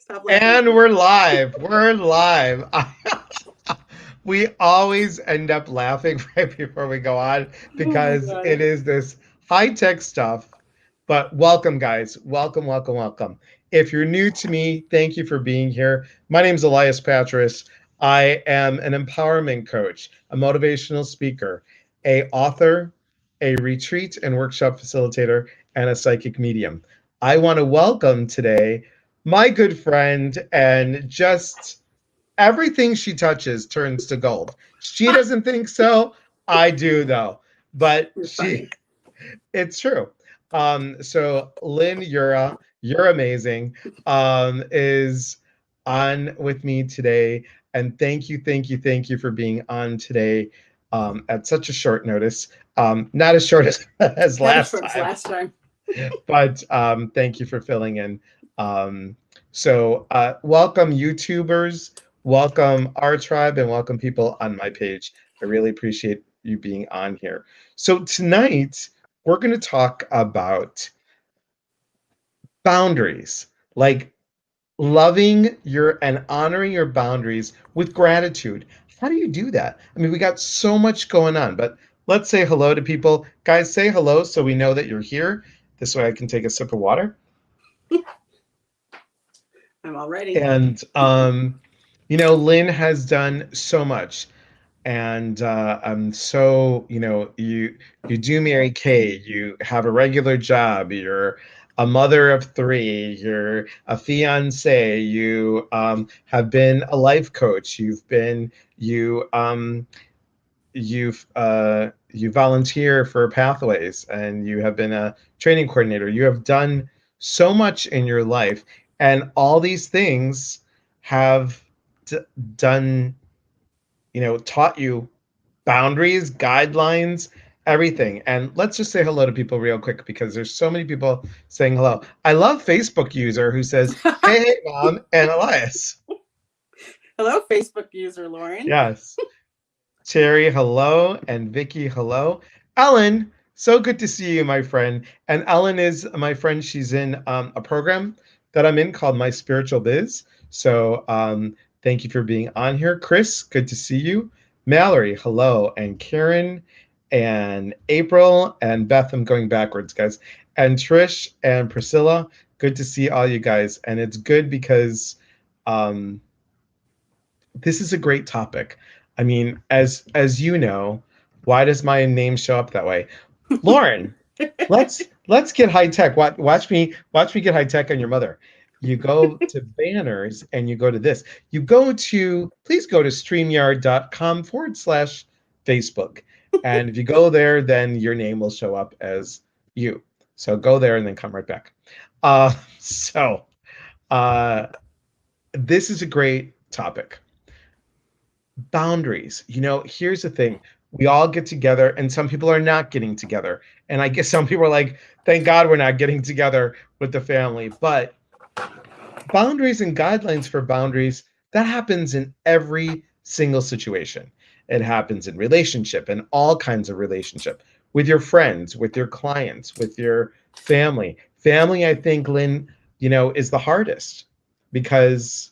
Stop laughing at And me. we're live. We're live. We always end up laughing right before we go on Oh my because god. it is this high-tech stuff. But welcome, guys. Welcome, welcome, welcome. If you're new to me, thank you for being here. My name is Elias Patras. I am an empowerment coach, a motivational speaker, a author, a retreat and workshop facilitator, and a psychic medium. I want to welcome today my good friend, and just everything she touches turns to gold. She doesn't think so. I do, though. But You're funny. it's true. So Lynne Yura, you're amazing, is on with me today. And thank you, thank you, thank you for being on today at such a short notice. Not as short as Not as last short as time, last time. but thank you for filling in. Welcome YouTubers, welcome our tribe, and welcome people on my page. I really appreciate you being on here. So tonight we're going to talk about boundaries, like loving your and honoring your boundaries with gratitude. How do you do that? I mean, we got so much going on, but let's say hello to people. Guys, say hello so we know that you're here. This way I can take a sip of water. I'm all ready. And Lynn has done so much, and I'm so you do Mary Kay. You have a regular job. You're a mother of three. You're a fiance. You have been a life coach. You you volunteer for Pathways, and you have been a training coordinator. You have done so much in your life, and all these things have d- done, taught you boundaries, guidelines, everything. And let's just say hello to people real quick because there's so many people saying hello. I love Facebook user who says, "Hey, hey, mom," and Elias. Hello, Facebook user Lauren. Yes. Terry, hello, and Vicky, hello. Ellen, so good to see you, my friend. And Ellen is my friend. She's in a program that I'm in called My Spiritual Biz. So thank you for being on here. Chris, good to see you. Mallory, hello. And Karen and April and Beth, I'm going backwards, guys. And Trish and Priscilla, good to see all you guys. And it's good because um, this is a great topic. I mean, as you know, why does my name show up that way? Lauren, let's get high tech. Watch me get high tech on your mother. You go to banners and you go to this. Please go to streamyard.com/Facebook. And if you go there, then your name will show up as you. So go there and then come right back. Uh, so uh, this is a great topic. Boundaries. Here's the thing. We all get together and some people are not getting together. And I guess some people are like, thank God we're not getting together with the family. But boundaries and guidelines for boundaries, that happens in every single situation. It happens in relationship and all kinds of relationship with your friends, with your clients, with your family. Family, I think, Lynn, is the hardest because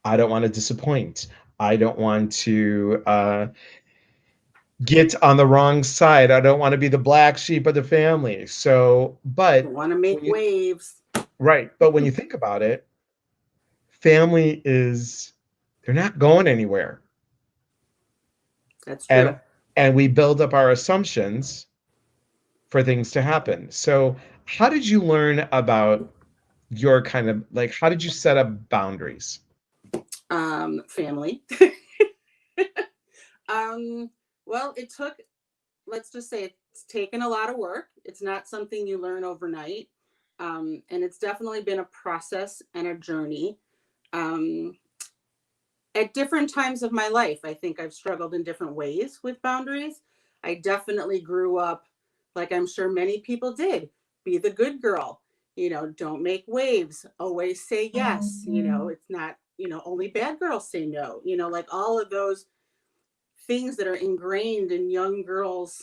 I don't want to disappoint. I don't want to get on the wrong side. I don't want to be the black sheep of the family. So, I but want to make when you waves. right, but when you think about it, family is they're not going anywhere, That's and true. we build up our assumptions for things to happen. So, how did you learn about your kind of like? How did you set up boundaries? Family. um, well, it took, let's just say it's taken a lot of work. It's not something you learn overnight. And it's definitely been a process and a journey. Um, at different times of my life, I think I've struggled in different ways with boundaries. I definitely grew up, like I'm sure many people did, be the good girl, don't make waves, always say yes, it's not, only bad girls say no, like all of those things that are ingrained in young girls'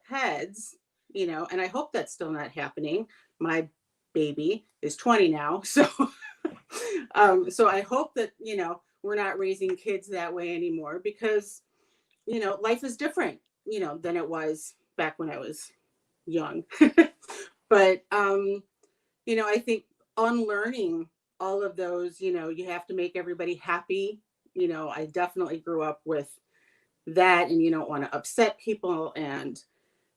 heads, and I hope that's still not happening. My baby is 20 now, so So I hope that, we're not raising kids that way anymore because, life is different, than it was back when I was young. But, I think unlearning all of those, you have to make everybody happy. I definitely grew up with that, and you don't want to upset people, and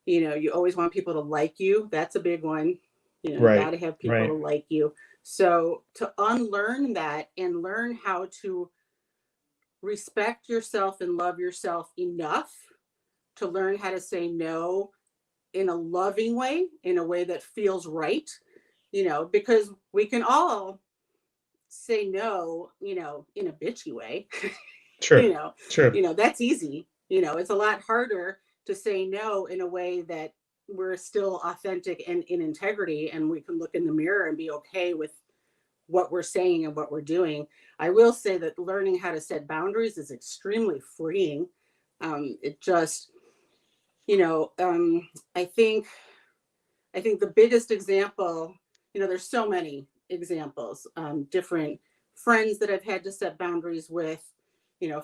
you always want people to like you. That's a big one. You got Right, to have people to right. like you. So to unlearn that and learn how to respect yourself and love yourself enough to learn how to say no in a loving way, in a way that feels right, because we can all say no, in a bitchy way. True, you know, true. that's easy. It's a lot harder to say no in a way that we're still authentic and in integrity, and we can look in the mirror and be okay with what we're saying and what we're doing. I will say that learning how to set boundaries is extremely freeing. It just, you know, um, I think the biggest example, there's so many examples, different friends that I've had to set boundaries with.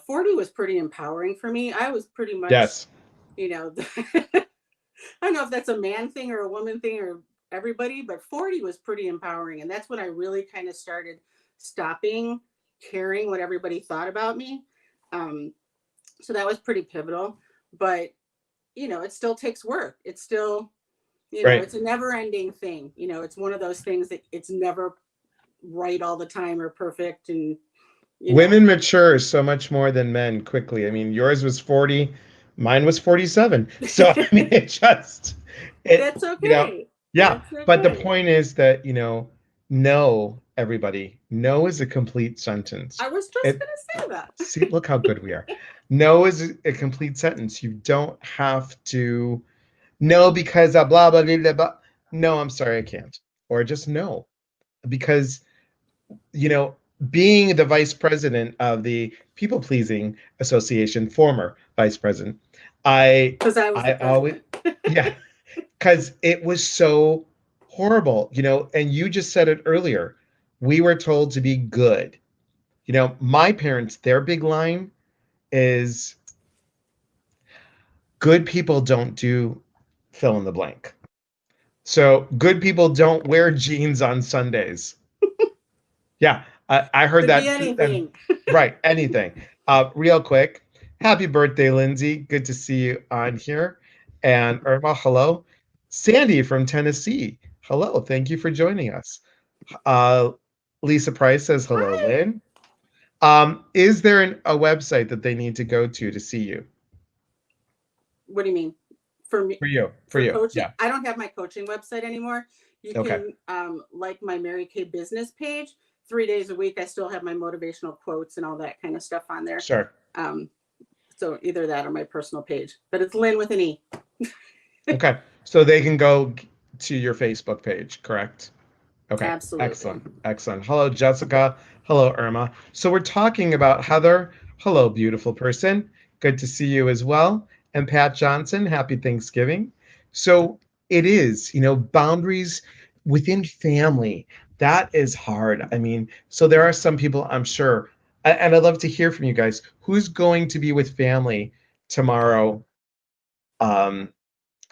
40 was pretty empowering for me. I was pretty much, Yes. I don't know if that's a man thing or a woman thing or everybody, but 40 was pretty empowering. And that's when I really kind of started stopping caring what everybody thought about me. Um, so that was pretty pivotal. But, it still takes work. It's still, Right. it's a never ending thing. It's one of those things that it's never right all the time or perfect. And, you know, Women mature so much more than men quickly. I mean, yours was 40, mine was 47. So I mean, it that's you know, okay. yeah, That's but the okay. point is that, no, everybody, no is a complete sentence. I was just It going to say that. See, look how good we are. No is a complete sentence. You don't have to no because blah blah blah blah. Blah. No, I'm sorry, I can't. Or just no because you know, being the vice president of the People Pleasing Association, former vice president, I Because I was the I always president. yeah, because it was so horrible, and you just said it earlier. We were told to be good. My parents, their big line is good people don't do fill in the blank. So good people don't wear jeans on Sundays. Yeah, I heard Could be that. And anything. right, anything. Real quick, happy birthday, Lindsay. Good to see you on here. And Irma, hello. Sandy from Tennessee, hello. Thank you for joining us. Uh, Lisa Price says hello, Hi. Lynn. Is there a website that they need to go to see you? What do you mean? For me, For for you. coaching? Yeah. I don't have my coaching website anymore. You Okay. can like my Mary Kay business page. 3 days a week, I still have my motivational quotes and all that kind of stuff on there. Sure. Um, so either that or my personal page, but it's Lynn with an E. Okay. So they can go to your Facebook page, correct? Okay, Absolutely. excellent, excellent. Hello, Jessica. Hello, Irma. So we're talking about Heather. Hello, beautiful person. Good to see you as well. And Pat Johnson, happy Thanksgiving. So it is, boundaries within family. That is hard. I mean, so there are some people, I'm sure, and I'd love to hear from you guys. Who's going to be with family tomorrow? Um,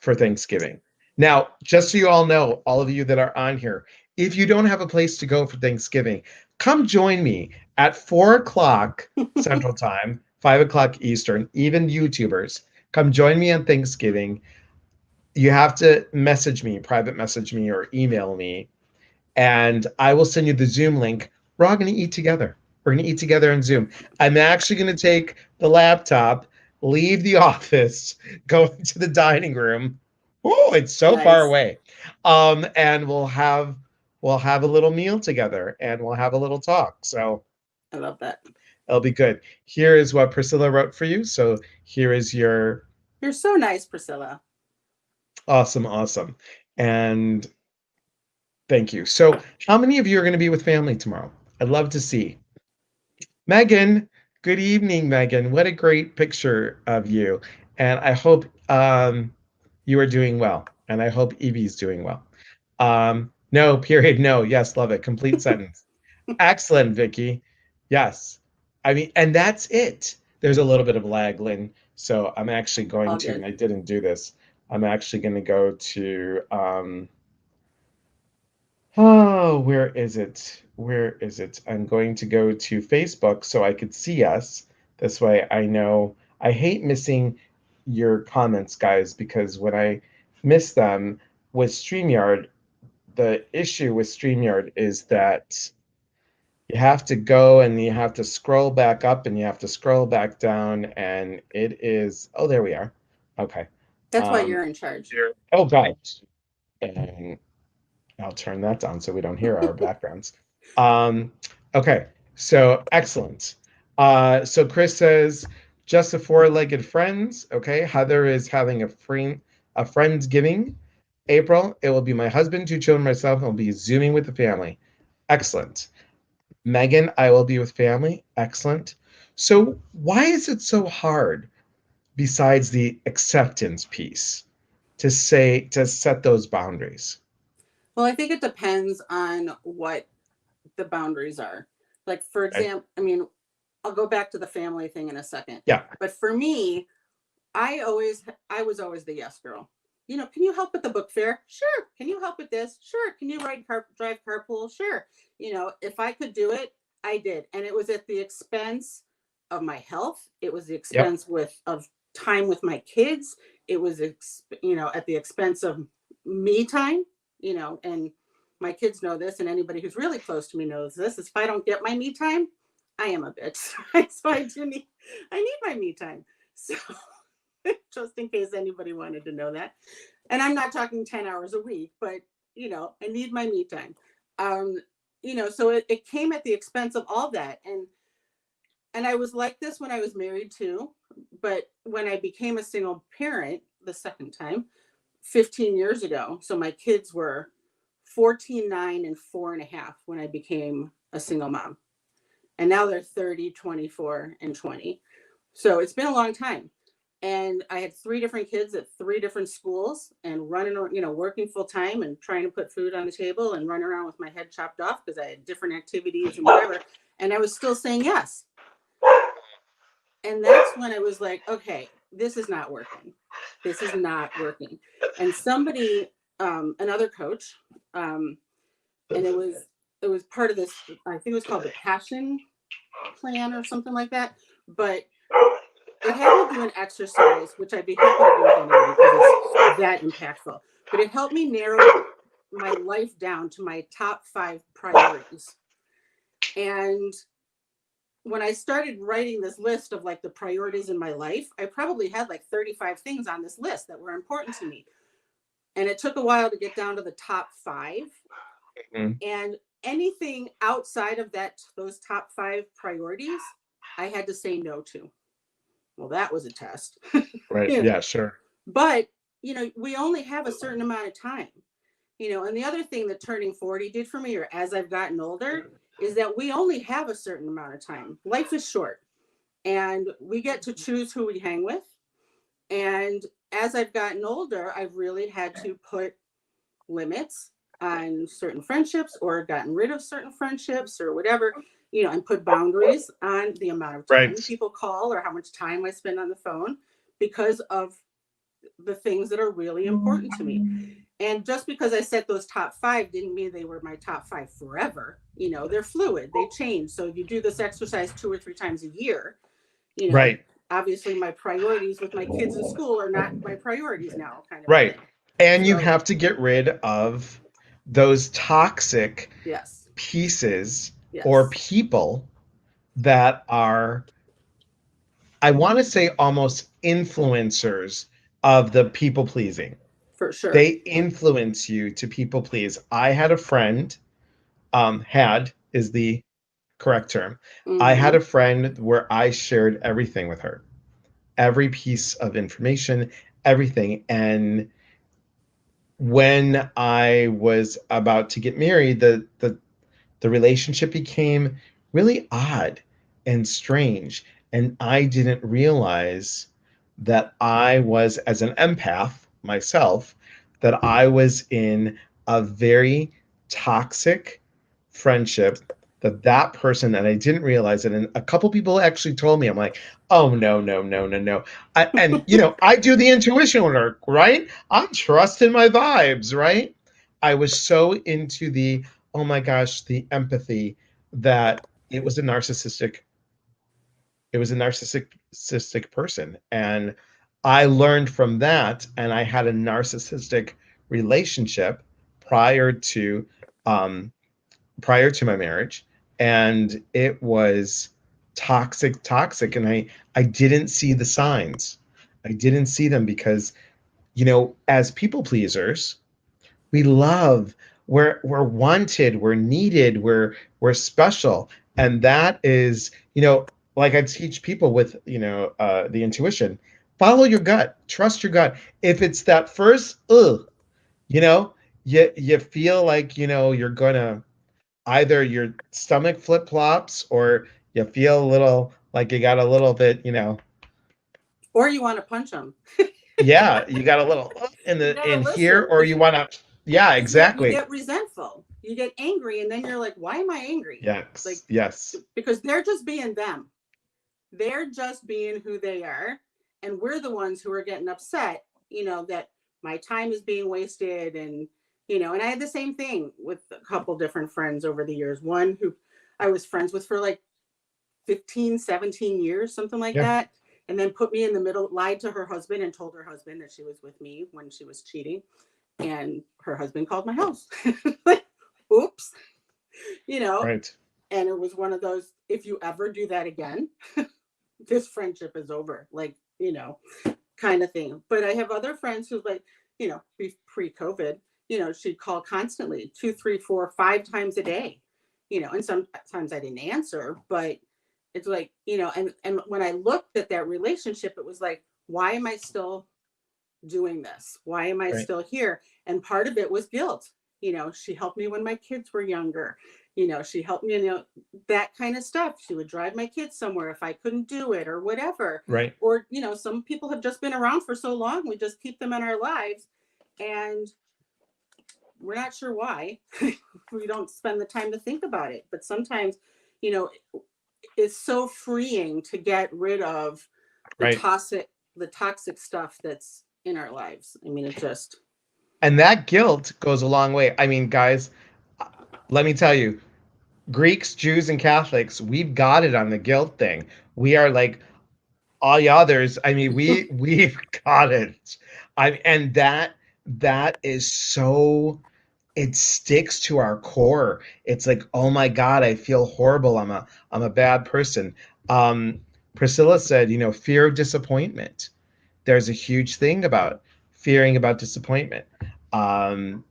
for Thanksgiving. Now, just so you all know, all of you that are on here, if you don't have a place to go for Thanksgiving, come join me at 4 o'clock Central Time, 5 o'clock Eastern, even YouTubers. Come join me on Thanksgiving. You have to message me, private message me, or email me, and I will send you the Zoom link. We're all going to eat together. We're going to eat together on Zoom. I'm actually going to take the laptop, leave the office, go into the dining room. Oh, it's so far Nice. away. And we'll have a little meal together and we'll have a little talk. So I love that. it'll be good. Here is what Priscilla wrote for you. So here is your You're so nice, Priscilla. awesome, awesome. And thank you. So how many of you are going to be with family tomorrow? I'd love to see. Megan, good evening, Megan. What a great picture of you. And I hope you are doing well. And I hope Evie's doing well. No, period. No, yes, love it. Complete sentence. Excellent, Vicky. Yes. I mean, and that's it. There's a little bit of lag, Lynn. So I'm actually going All to, good. and I didn't do this. I'm actually going to go to, oh, where is it? Where is it? I'm going to go to Facebook so I could see us. This way I know. I hate missing your comments, guys, because when I miss them with StreamYard, the issue with StreamYard is that you have to go and you have to scroll back up and you have to scroll back down, and it is, oh, there we are. Okay. That's why Um, you're in charge. oh, God. And I'll turn that down so we don't hear our backgrounds. Um, okay, so excellent. So Chris says, just a four-legged friends. Okay, Heather is having a friendsgiving. April, it will be my husband, two children, myself, and we'll be zooming with the family. Excellent. Megan, I will be with family. Excellent. So why is it so hard, besides the acceptance piece, to set those boundaries? Well, I think it depends on what the boundaries are. Like, for Okay. example, I mean, I'll go back to the family thing in a second. Yeah. But for me, I was always the yes girl. Can you help with the book fair? Sure. Can you help with this? Sure. Can you drive carpool? Sure. If I could do it, I did. And it was at the expense of my health. It was the Yep. expense of time with my kids. It was at the expense of me time, and my kids know this, and anybody who's really close to me knows this, is if I don't get my me time, I am a bitch. So I need my me time. So just in case anybody wanted to know that. And I'm not talking 10 hours a week, but I need my me time. Um, so it came at the expense of all that. And I was like this when I was married too. But when I became a single parent the second time, 15 years ago, so my kids were 14, 9, and 4.5 when I became a single mom. And now they're 30, 24, and 20. So it's been a long time. And I had three different kids at three different schools, and running, working full time and trying to put food on the table and running around with my head chopped off because I had different activities and whatever. And I was still saying yes. And that's when I was like, okay, this is not working. This is not working. And somebody, another coach, and it was part of this, I think it was called the Passion Plan or something like that. But it had me do an exercise, which I'd be happy to do with anybody because it's that impactful. But it helped me narrow my life down to my top 5 priorities. And when I started writing this list of like the priorities in my life, I probably had like 35 things on this list that were important to me. And it took a while to get down to the top 5. Mhm. And anything outside of those top 5 priorities, I had to say no to. Well, that was a test. Right. you know, Yeah, sure. but we only have a certain amount of time. And the other thing that turning 40 did for me, or as I've gotten older, is that we only have a certain amount of time. Life is short, and we get to choose who we hang with. And as I've gotten older, I've really had to put limits on certain friendships, or gotten rid of certain friendships or whatever, and put boundaries on the amount of time Right. people call or how much time I spend on the phone, because of the things that are really important to me. And just because I set those top 5 didn't mean they were my top 5 forever. They're fluid, they change. So you do this exercise 2 or 3 times a year. You know, Right. Obviously my priorities with my kids in school are not my priorities now, kind of a Right. thing. And you So, have to get rid of those toxic yes, pieces or yes, people that are, I want to say, almost influencers of the people pleasing. for sure. They influence you to people please. I had a friend, had is the correct term. I had Mm-hmm. a friend where I shared everything with her, every piece of information, everything. And when I was about to get married, the relationship became really odd and strange. And I didn't realize that I was, as an empath myself, that I was in a very toxic friendship that person, and I didn't realize it, and a couple people actually told me, I'm like, oh no, no, no, no, no. And I do the intuition work, right? I'm trusting my vibes, right? I was so into the, oh my gosh, the empathy, that it was a narcissistic narcissistic person. And I learned from that, and I had a narcissistic relationship prior to um, my marriage, and it was toxic, and I didn't see the signs. I didn't see them because, as people pleasers, we love, we're wanted, we're needed, we're special. And that is, like I teach people with, the intuition, follow your gut, trust your gut. If it's that first you know you feel like, you're gonna, either your stomach flip flops, or you feel a little like you got a little bit, Or you want to punch them. yeah, you got a little in You the gotta in here, listen or you want to, yeah, because you exactly. get resentful, you get angry, and then you're like, why am I angry? Like, Yes, yes, because they're just being them. They're just being who they are, and we're the ones who are getting upset. That my time is being wasted, and and I had the same thing with a couple different friends over the years. One who I was friends with for like 15, 17 years, something like yeah, that. And then put me in the middle, lied to her husband and told her husband that she was with me when she was cheating. And her husband called my house. Like, oops, you know. right, And it was one of those, if you ever do that again, this friendship is over. Like, kind of thing. But I have other friends who, like, pre-COVID, she'd call constantly, two, three, four, five times a day, and sometimes I didn't answer, but it's like, and when I looked at that relationship, it was like, why am I still doing this? Why am I right, still here? And part of it was guilt. She helped me when my kids were younger. She helped me, that kind of stuff. She would drive my kids somewhere if I couldn't do it or whatever. right. Or, some people have just been around for so long, we just keep them in our lives. And we're not sure why. We don't spend the time to think about it. But sometimes, you know, it's so freeing to get rid of the Right. toxic stuff that's in our lives. I mean, it just And that guilt goes a long way. I mean, guys, let me tell you, Greeks, Jews, and Catholics, we've got it on the guilt thing. We are like all the others. I mean, we've got it. And that is so, it sticks to our core. It's like, oh my God, I feel horrible. I'm a bad person. Um, Priscilla said, fear of disappointment. There's a huge thing about fearing about disappointment. Um,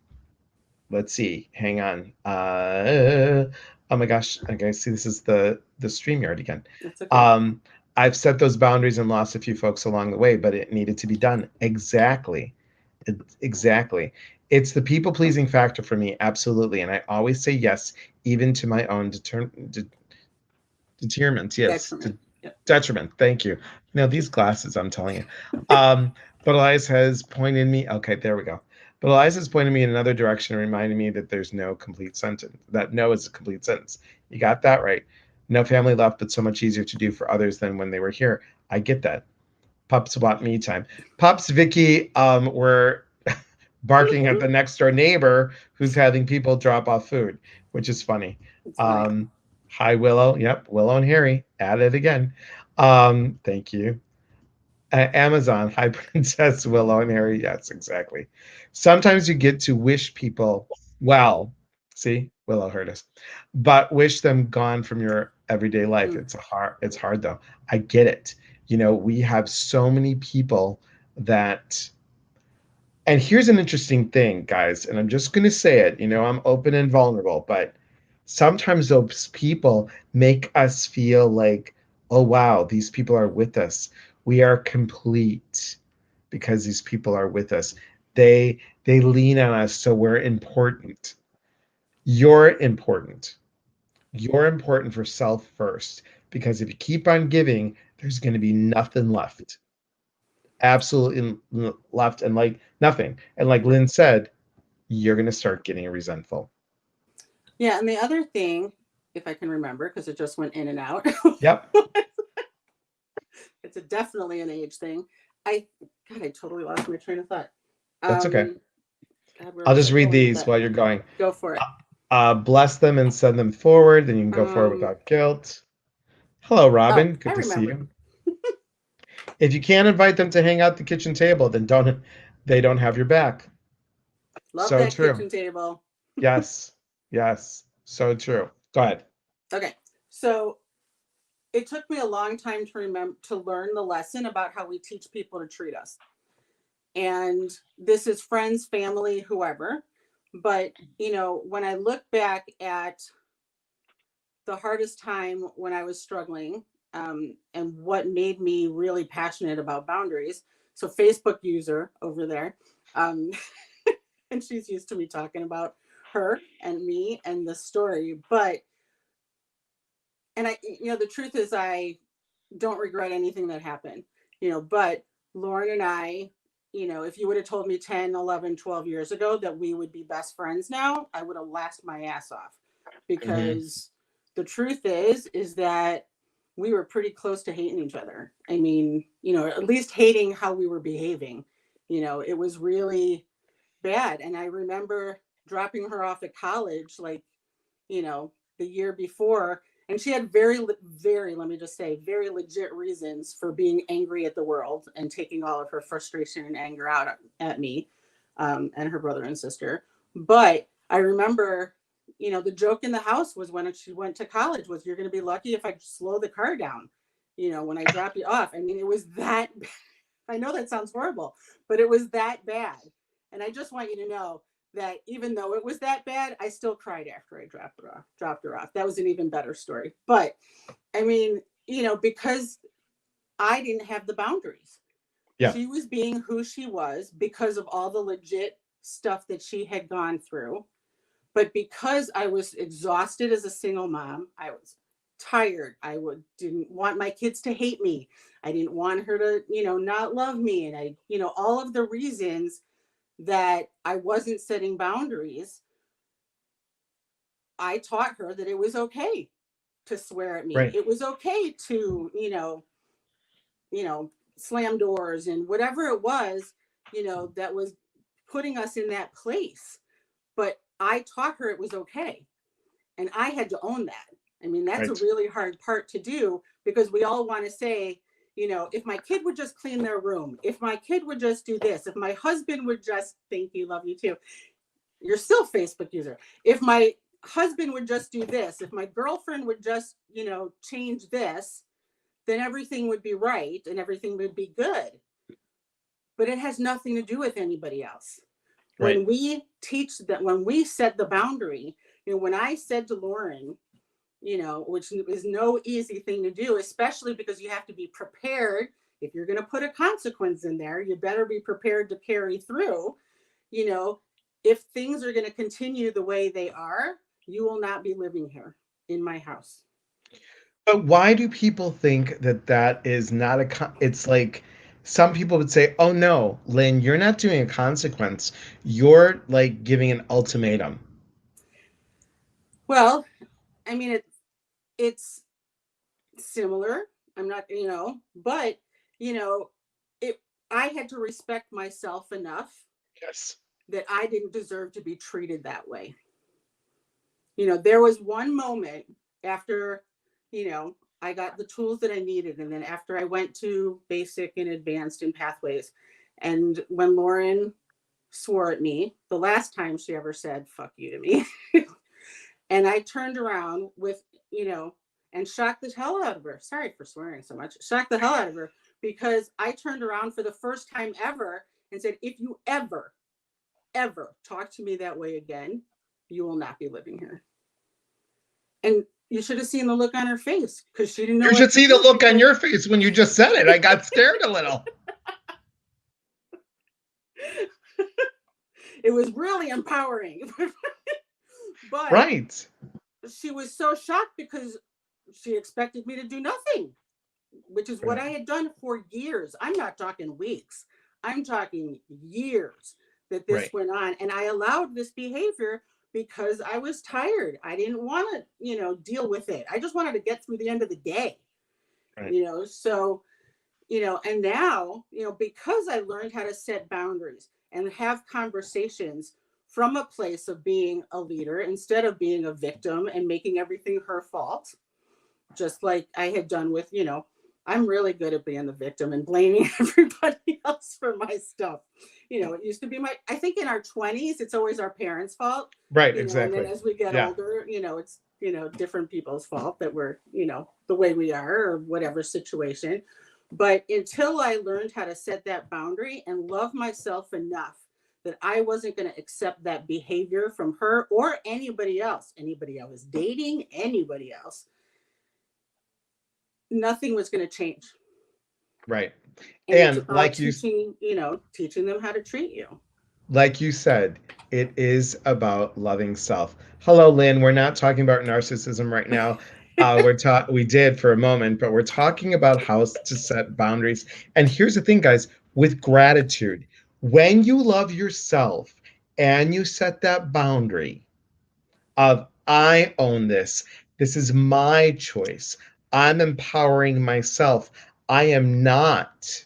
let's see. Hang on. Oh my gosh. Okay, see, this is the StreamYard again. it's okay. Um, I've set those boundaries and lost a few folks along the way, but it needed to be done. Exactly. Exactly. It's the people pleasing factor for me, absolutely. And I always say yes, even to my own determinants. Yes, Detriment. Yep. detriment. Thank you. These glasses, I'm telling you. Um, but Elias has pointed me. Okay, there we go. But Elias has pointed me in another direction, reminding me that there's no complete sentence. That no is a complete sentence. You got that right. No family left, but so much easier to do for others than when they were here. I get that. Pups want me time. Pups, Vicky, were barking at the next door neighbor who's having people drop off food, which is funny. It's funny. Um, Hi, Willow. Yep, Willow and Harry at it again. Thank you. Amazon. Hi, Princess Willow and Harry. Yes, exactly. Sometimes you get to wish people well. See, Willow heard us, but wish them gone from your everyday life. Mm. It's hard though. I get it. We have so many people that, and here's an interesting thing, guys, and I'm just going to say it. I'm open and vulnerable, but sometimes those people make us feel like, oh, wow, these people are with us. We are complete because these people are with us. They lean on us, so we're important. You're important. You're important for self first, because if you keep on giving, there's going to be nothing left. Absolutely left, and like nothing. And like Lynn said, you're going to start getting resentful. Yeah, and the other thing, if I can remember, because it just went in and out. Yep, It's definitely an age thing. I God, I totally lost my train of thought. that's okay. Um, God, where I'll was just I read going with these that? while you're going. Go for it. Bless them and send them forward, then you can go forward Um, without guilt. Hello, oh, Robin. I Good to see remembered. you. If you can't invite them to hang out at the kitchen table, then they don't have your back. Love So that true. kitchen table. Yes. Yes. So true. Go ahead. Okay, so it took me a long time to remember to learn the lesson about how we teach people to treat us. And this is friends, family, whoever. But, when I look back at the hardest time when I was struggling, and what made me really passionate about boundaries. So, Facebook user over there, um, and she's used to me talking about her and me and the story. The truth is, I don't regret anything that happened, but Lauren and I, if you would have told me 10, 11, 12 years ago that we would be best friends now, I would have laughed my ass off, Hmm. because the truth is that we were pretty close to hating each other. I mean, at least hating how we were behaving. It was really bad. And I remember dropping her off at college, like, the year before. And she had very, very, let me just say, very legit reasons for being angry at the world and taking all of her frustration and anger out at me, and her brother and sister. But I remember, the joke in the house was when she went to college was, you're going to be lucky if I slow the car down, when I drop you off. I mean, it was that, I know that sounds horrible, but it was that bad. And I just want you to know that even though it was that bad, I still cried after I dropped her off. That was an even better story. But I mean, because I didn't have the boundaries. Yeah. She was being who she was because of all the legit stuff that she had gone through. But because I was exhausted as a single mom, I was tired. Didn't want my kids to hate me. I didn't want her to, not love me. And all of the reasons that I wasn't setting boundaries, I taught her that it was okay to swear at me. Right. It was okay to, slam doors and whatever it was, that was putting us in that place. But I taught her it was okay. And I had to own that. I mean, that's a Right. really hard part to do, because we all want to say, if my kid would just clean their room, if my kid would just do this, if my husband would just, thank you, love you too. You're still a Facebook user. If my husband would just do this, if my girlfriend would just, change this, then everything would be right and everything would be good. But it has nothing to do with anybody else. Right. When we teach that, when we set the boundary, when I said to Lauren, which is no easy thing to do, especially because you have to be prepared. If you're going to put a consequence in there, you better be prepared to carry through. You know, if things are going to continue the way they are, you will not be living here in my house. But why do people think that that is not it's like some people would say, "Oh no, Lynn, you're not doing a consequence. You're like giving an ultimatum." Well, I mean, it's similar. I'm not, but you know, it. I had to respect myself enough Yes. that I didn't deserve to be treated that way. There was one moment after, I got the tools that I needed. And then after I went to basic and advanced in pathways, and when Lauren swore at me, the last time she ever said, fuck you to me. And I turned around with, and shocked the hell out of her. Sorry for swearing so much. Shocked the hell out of her, because I turned around for the first time ever and said, if you ever, ever talk to me that way again, you will not be living here. And you should have seen the look on her face, because she didn't know You what should to see the do, look on because your face when you just said it. I got scared a little. it was really empowering. But Right. she was so shocked because she expected me to do nothing, which is what Right. I had done for years. I'm not talking weeks, I'm talking years that this Right. went on. And I allowed this behavior because I was tired. I didn't want to, deal with it. I just wanted to get through the end of the day, Right. So, and now, because I learned how to set boundaries and have conversations from a place of being a leader instead of being a victim and making everything her fault, just like I had done with, I'm really good at being the victim and blaming everybody else for my stuff. It used to be I think in our 20s, it's always our parents' fault, Right, and then exactly. as we get Yeah. older, it's, different people's fault that we're, the way we are or whatever situation. But until I learned how to set that boundary and love myself enough that I wasn't going to accept that behavior from her or anybody I was dating, anybody else, nothing was going to change. Right. And it's And about teaching them how to treat you. like you said, it is about loving self. Hello, Lynn. We're not talking about narcissism right now. We did for a moment, but we're talking about how to set boundaries. And here's the thing, guys, with gratitude, when you love yourself and you set that boundary of I own this, this is my choice. I'm empowering myself. I am not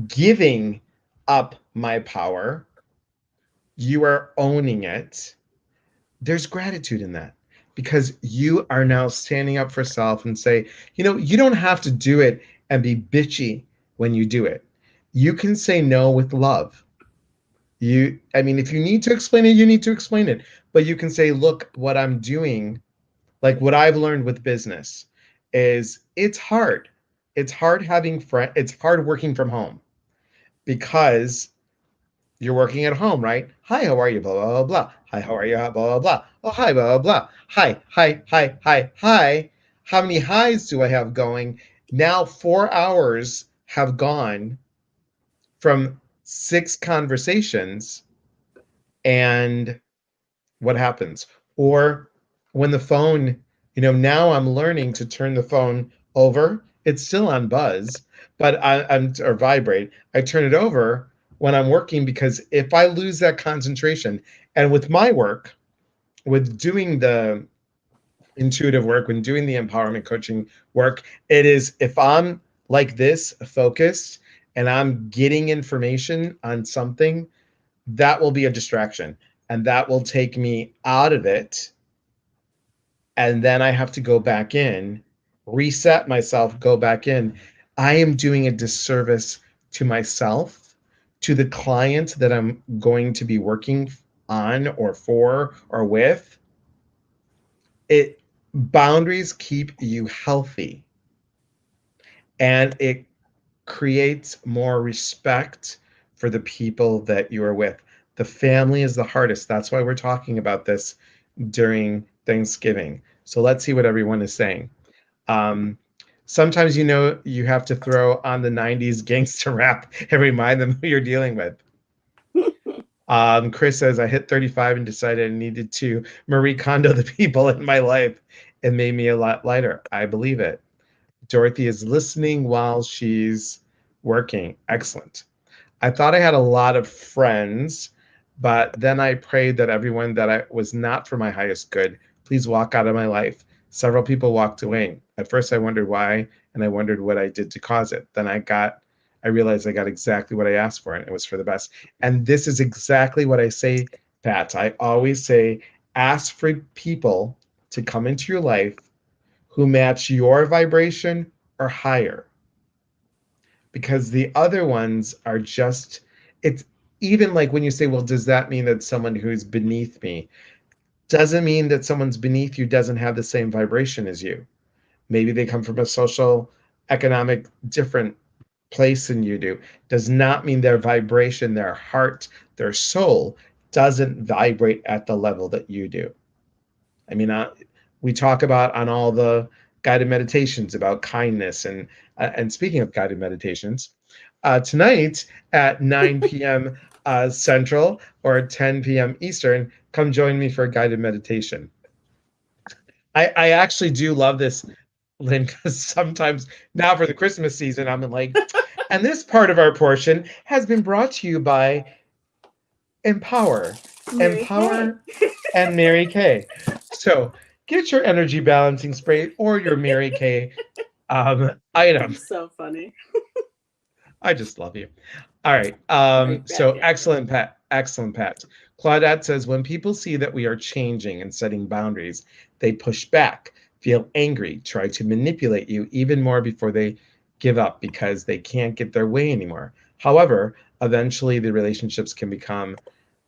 giving up my power. You are owning it. There's gratitude in that because you are now standing up for self and say, you don't have to do it and be bitchy when you do it. You can say no with love. I mean, if you need to explain it, you need to explain it. But you can say, look, what I'm doing, like what I've learned with business, is it's hard. It's hard having friends. It's hard working from home because you're working at home, right? Hi, how are you? Blah, blah, blah, blah. Hi, how are you? Blah, blah, blah. Oh, hi, blah, blah, blah. Hi, hi, hi, hi, hi. How many highs do I have going? Now 4 hours have gone from 6 conversations. And what happens? Or when the phone, now I'm learning to turn the phone over. It's still on buzz, but I'm or vibrate. I turn it over when I'm working because if I lose that concentration, and with my work, with doing the intuitive work, when doing the empowerment coaching work, it is if I'm like this focused and I'm getting information on something, that will be a distraction and that will take me out of it, and then I have to go back in, reset myself, go back in. I am doing a disservice to myself, to the client that I'm going to be working on or for or with. It Boundaries keep you healthy and it creates more respect for the people that you are with. The family is the hardest. That's why we're talking about this during Thanksgiving. So let's see what everyone is saying. Um, Sometimes you have to throw on the 90s gangster rap and remind them who you're dealing with. Chris says, I hit 35 and decided I needed to Marie Kondo the people in my life. It made me a lot lighter. I believe it. Dorothy is listening while she's working. Excellent. I thought I had a lot of friends, but then I prayed that everyone that I was not for my highest good, please walk out of my life. Several people walked away. At first I wondered why, and I wondered what I did to cause it. Then I realized I got exactly what I asked for, and it was for the best. And this is exactly what I say, Pat. I always say, ask for people to come into your life who match your vibration or higher, because the other ones are just, it's even like when you say, well, does that mean that someone who's beneath me, doesn't mean that someone's beneath you doesn't have the same vibration as you. Maybe they come from a social economic different place than you do. Does not mean their vibration, their heart, their soul doesn't vibrate at the level that you do. I mean, we talk about on all the guided meditations about kindness, and speaking of guided meditations, tonight at 9 p.m. Central or 10 p.m. Eastern, come join me for a guided meditation. I actually do love this, Lynn, because sometimes now for the Christmas season, I'm like, and this part of our portion has been brought to you by Empower. Yay, hey. Empower and Mary Kay. So get your energy balancing spray or your Mary Kay item. So funny. I just love you. All right. Right back So at you. excellent, Pat. Excellent, Pat. Claudette says when people see that we are changing and setting boundaries, they push back, feel angry, try to manipulate you even more before they give up because they can't get their way anymore. However, eventually the relationships can become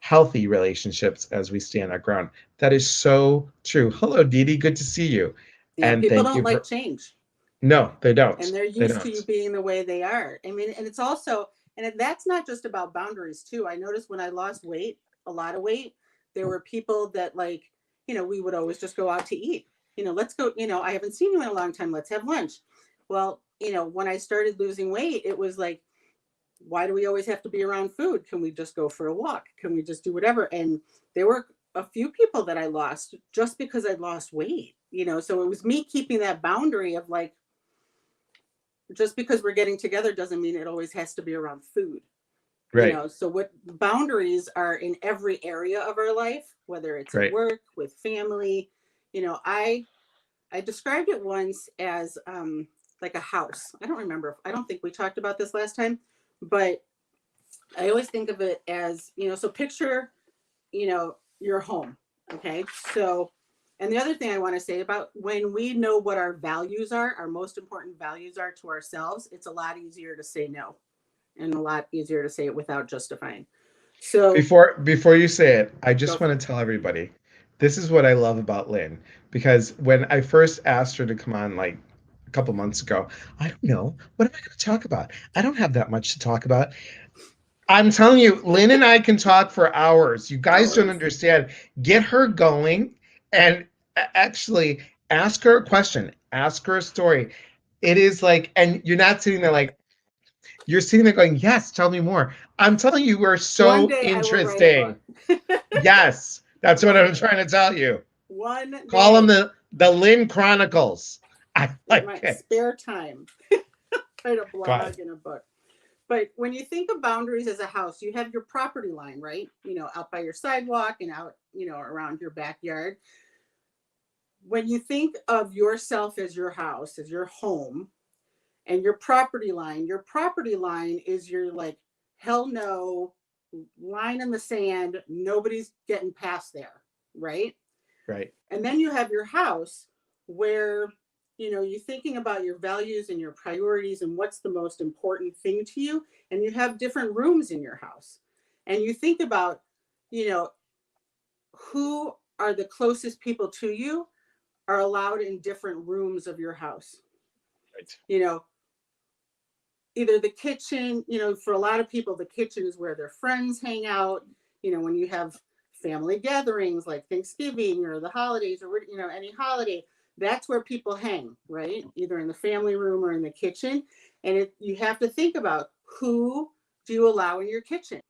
healthy relationships as we stand our ground. That is so true. Hello, Dee Dee. Good to see you. Yeah, And people thank don't you like for. change, No, they and don't. they're They used to you don't. being the way they are. I mean, and it's also, that's not just about boundaries too. I noticed when I lost weight, a lot of weight, there were people that like, we would always just go out to eat. Let's go, I haven't seen you in a long time. Let's have lunch. Well, when I started losing weight, it was like, why do we always have to be around food? Can we just go for a walk? Can we just do whatever? And there were a few people that I lost just because I lost weight, so it was me keeping that boundary of like, just because we're getting together doesn't mean it always has to be around food. Right. So what boundaries are in every area of our life, whether it's at Right. work, with family. I described it once as like a house. I don't remember, I don't think we talked about this last time, but I always think of it as, so picture, your home. Okay. So, and the other thing I want to say about when we know what our values are, our most important values are to ourselves, it's a lot easier to say no, and a lot easier to say it without justifying. So Before you say it, I go just for want it. to tell everybody, this is what I love about Lynn. Because when I first asked her to come on like a couple months ago, I don't know, what am I going to talk about? I don't have that much to talk about. I'm telling you, Lynn and I can talk for hours. You guys don't Hours. understand. Get her going and actually ask her a question, ask her a story. It is like, and you're not sitting there like, you're sitting there going, yes, tell me more. I'm telling you, we're One so day I will write a book. interesting. Yes, that's what One I'm day. trying to tell you. One Call them day. the Lynn Chronicles. I In like my it. spare time. Write a Go ahead. blog and a book. But when you think of boundaries as a house, you have your property line, right? Out by your sidewalk and out, around your backyard. When you think of yourself as your house, as your home, and your property line is your like, hell no, line in the sand, nobody's getting past there, right? Right. And then you have your house where, you're thinking about your values and your priorities and what's the most important thing to you. And you have different rooms in your house. And you think about, you know, who are the closest people to you are allowed in different rooms of your house. Right. You know, either the kitchen, for a lot of people, the kitchen is where their friends hang out. When you have family gatherings like Thanksgiving or the holidays or, any holiday, that's where people hang, right? Either in the family room or in the kitchen. And you have to think about who do you allow in your kitchen?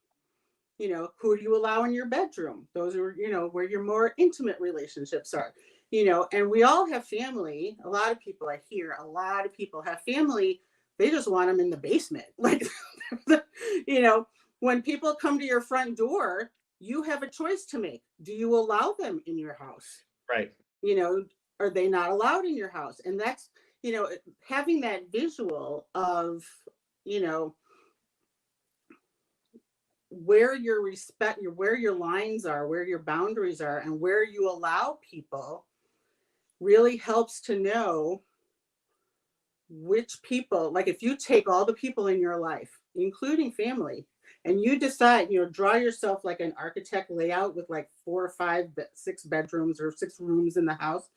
Who do you allow in your bedroom? Those are, where your more intimate relationships are. And we all have family. A lot of people, I hear a lot of people have family, they just want them in the basement. Like, you know, when people come to your front door, you have a choice to make. Do you allow them in your house? Right. You know, are they not allowed in your house? And that's, having that visual of, you know, where your lines are, where your boundaries are, and where you allow people really helps to know which people, like if you take all the people in your life, including family, and you decide, draw yourself like an architect layout with like 4 or 5, 6 bedrooms or 6 rooms in the house,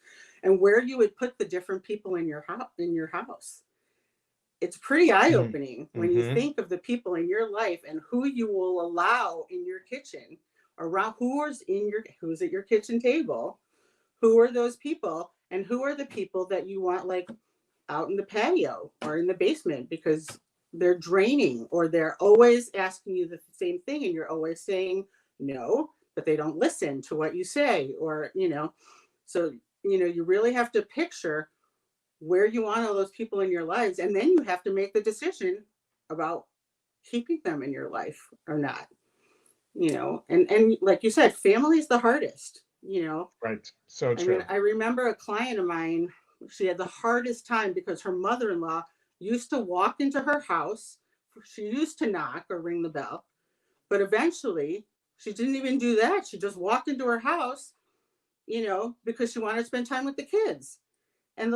and where you would put the different people in your house. It's pretty eye-opening when you Mm-hmm. think of the people in your life and who you will allow in your kitchen, around who's at your kitchen table, who are those people, and who are the people that you want like out in the patio or in the basement because they're draining or they're always asking you the same thing and you're always saying no, but they don't listen to what you say, or so you really have to picture where you want all those people in your lives, and then you have to make the decision about keeping them in your life or not. And like you said, family is the hardest. you know. Right. So I mean, true. I remember a client of mine, she had the hardest time because her mother-in-law used to walk into her house. She used to knock or ring the bell, but eventually she didn't even do that. She just walked into her house, because she wanted to spend time with the kids. And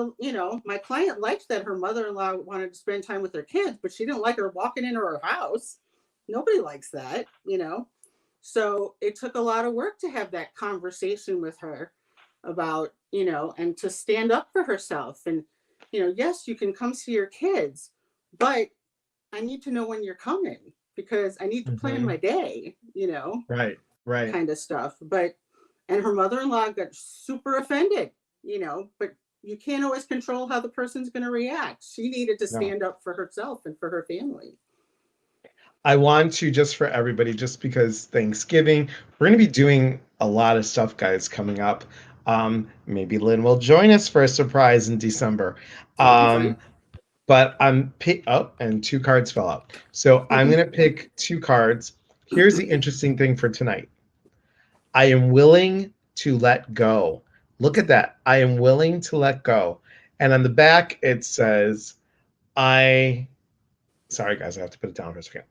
my client liked that her mother-in-law wanted to spend time with her kids, but she didn't like her walking into her house. Nobody likes that. So it took a lot of work to have that conversation with her about, and to stand up for herself. And, yes, you can come see your kids, but I need to know when you're coming because I need to plan Hmm. my day, Right. Right. kind of stuff. And her mother in law got super offended, but you can't always control how the person's going to react. She needed to No. stand up for herself and for her family. I want to, just for everybody, just because Thanksgiving, we're going to be doing a lot of stuff, guys, coming up. Maybe Lynn will join us for a surprise in December. That'll be fun. Um, but I'm pick up and two cards fell out. So I'm going to pick two cards. Here's the interesting thing for tonight. I am willing to let go. Look at that. I am willing to let go. And on the back, it says, I sorry guys, I have to put it down for a second.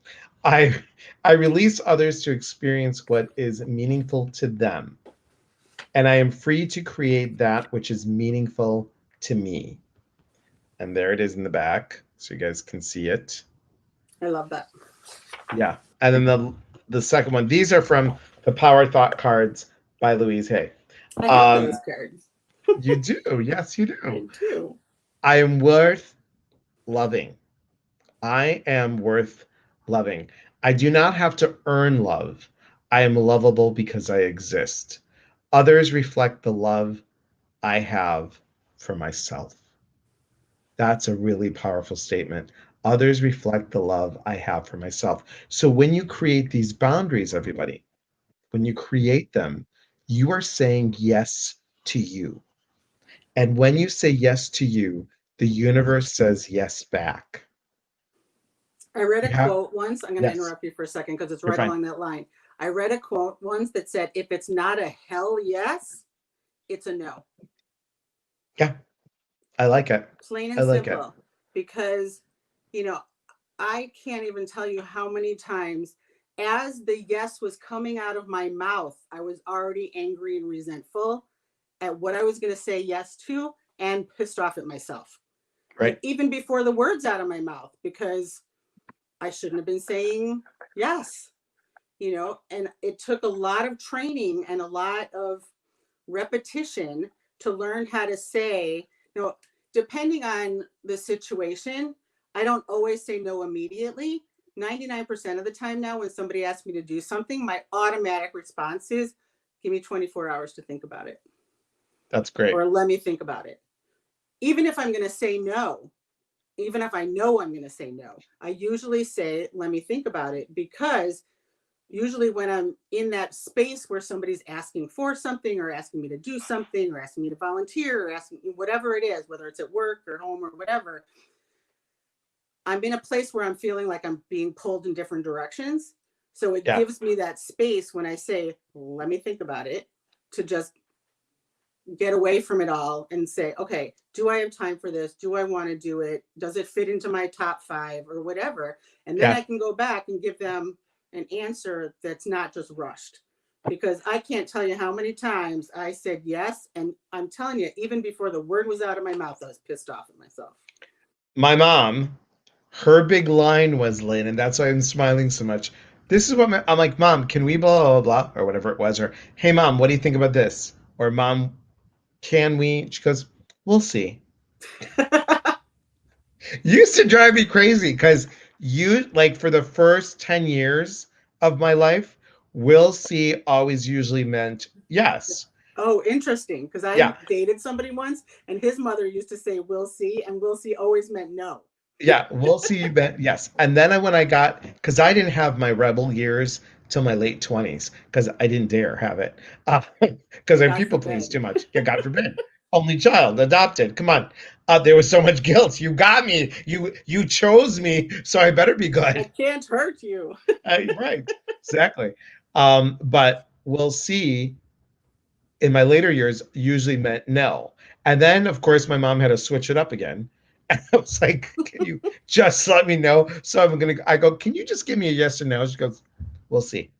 I I release others to experience what is meaningful to them, and I am free to create that which is meaningful to me. And there it is in the back, so you guys can see it. I love that. Yeah, and then the second one. These are from the Power Thought cards by Louise Hay. I have Um, those cards. you do, yes, you I do. do. I am worth loving. I am worth loving. I do not have to earn love. I am lovable because I exist. Others reflect the love I have for myself. That's a really powerful statement. Others reflect the love I have for myself. So when you create these boundaries, everybody, when you create them, you are saying yes to you. And when you say yes to you, the universe says yes back. I read a You have, quote once. I'm going to yes, interrupt you for a second because it's you're right fine. along that line. I read a quote once that said, if it's not a hell yes, it's a no. Yeah, I like it. Plain I and like it. simple. Because, you know, I can't even tell you how many times as the yes was coming out of my mouth, I was already angry and resentful at what I was going to say yes to and pissed off at myself. Like Right. even before the words out of my mouth, because I shouldn't have been saying yes, and it took a lot of training and a lot of repetition to learn how to say, depending on the situation, I don't always say no immediately. 99% of the time now, when somebody asks me to do something, my automatic response is, give me 24 hours to think about it, That's great. or let me think about it. Even if I'm going to say no, even if I know I'm going to say no, I usually say, let me think about it, because usually when I'm in that space where somebody's asking for something or asking me to do something or asking me to volunteer or asking me whatever it is, whether it's at work or home or whatever, I'm in a place where I'm feeling like I'm being pulled in different directions. So it Yeah. gives me that space when I say, let me think about it, to just get away from it all and say, okay, do I have time for this? Do I want to do it? Does it fit into my top 5 or whatever? And then Yeah. I can go back and give them an answer that's not just rushed. Because I can't tell you how many times I said yes. And I'm telling you, even before the word was out of my mouth, I was pissed off at myself. My mom, her big line was, Lynn, and that's why I'm smiling so much. This is what I'm like, Mom, can we blah, blah, blah, or whatever it was, or hey, Mom, what do you think about this? Or Mom, can we? She goes, we'll see. Used to drive me crazy because you, like, for the first 10 years of my life, we'll see always usually meant yes. Oh, interesting. Because I Yeah. dated somebody once and his mother used to say, we'll see. And we'll see always meant no. Yeah, we'll see. But yes, and then when I got, because I didn't have my rebel years till my late 20s, because I didn't dare have it, because I God people pleased forbid. too much. Yeah, God forbid. Only child, adopted. Come on, there was so much guilt. You got me. You chose me, so I better be I good. can't hurt you. Right, exactly. But we'll see. in my later years usually meant no. And then, of course, my mom had to switch it up again. And I was like, can you just let me know? So I go, can you just give me a yes or no? She goes, we'll see.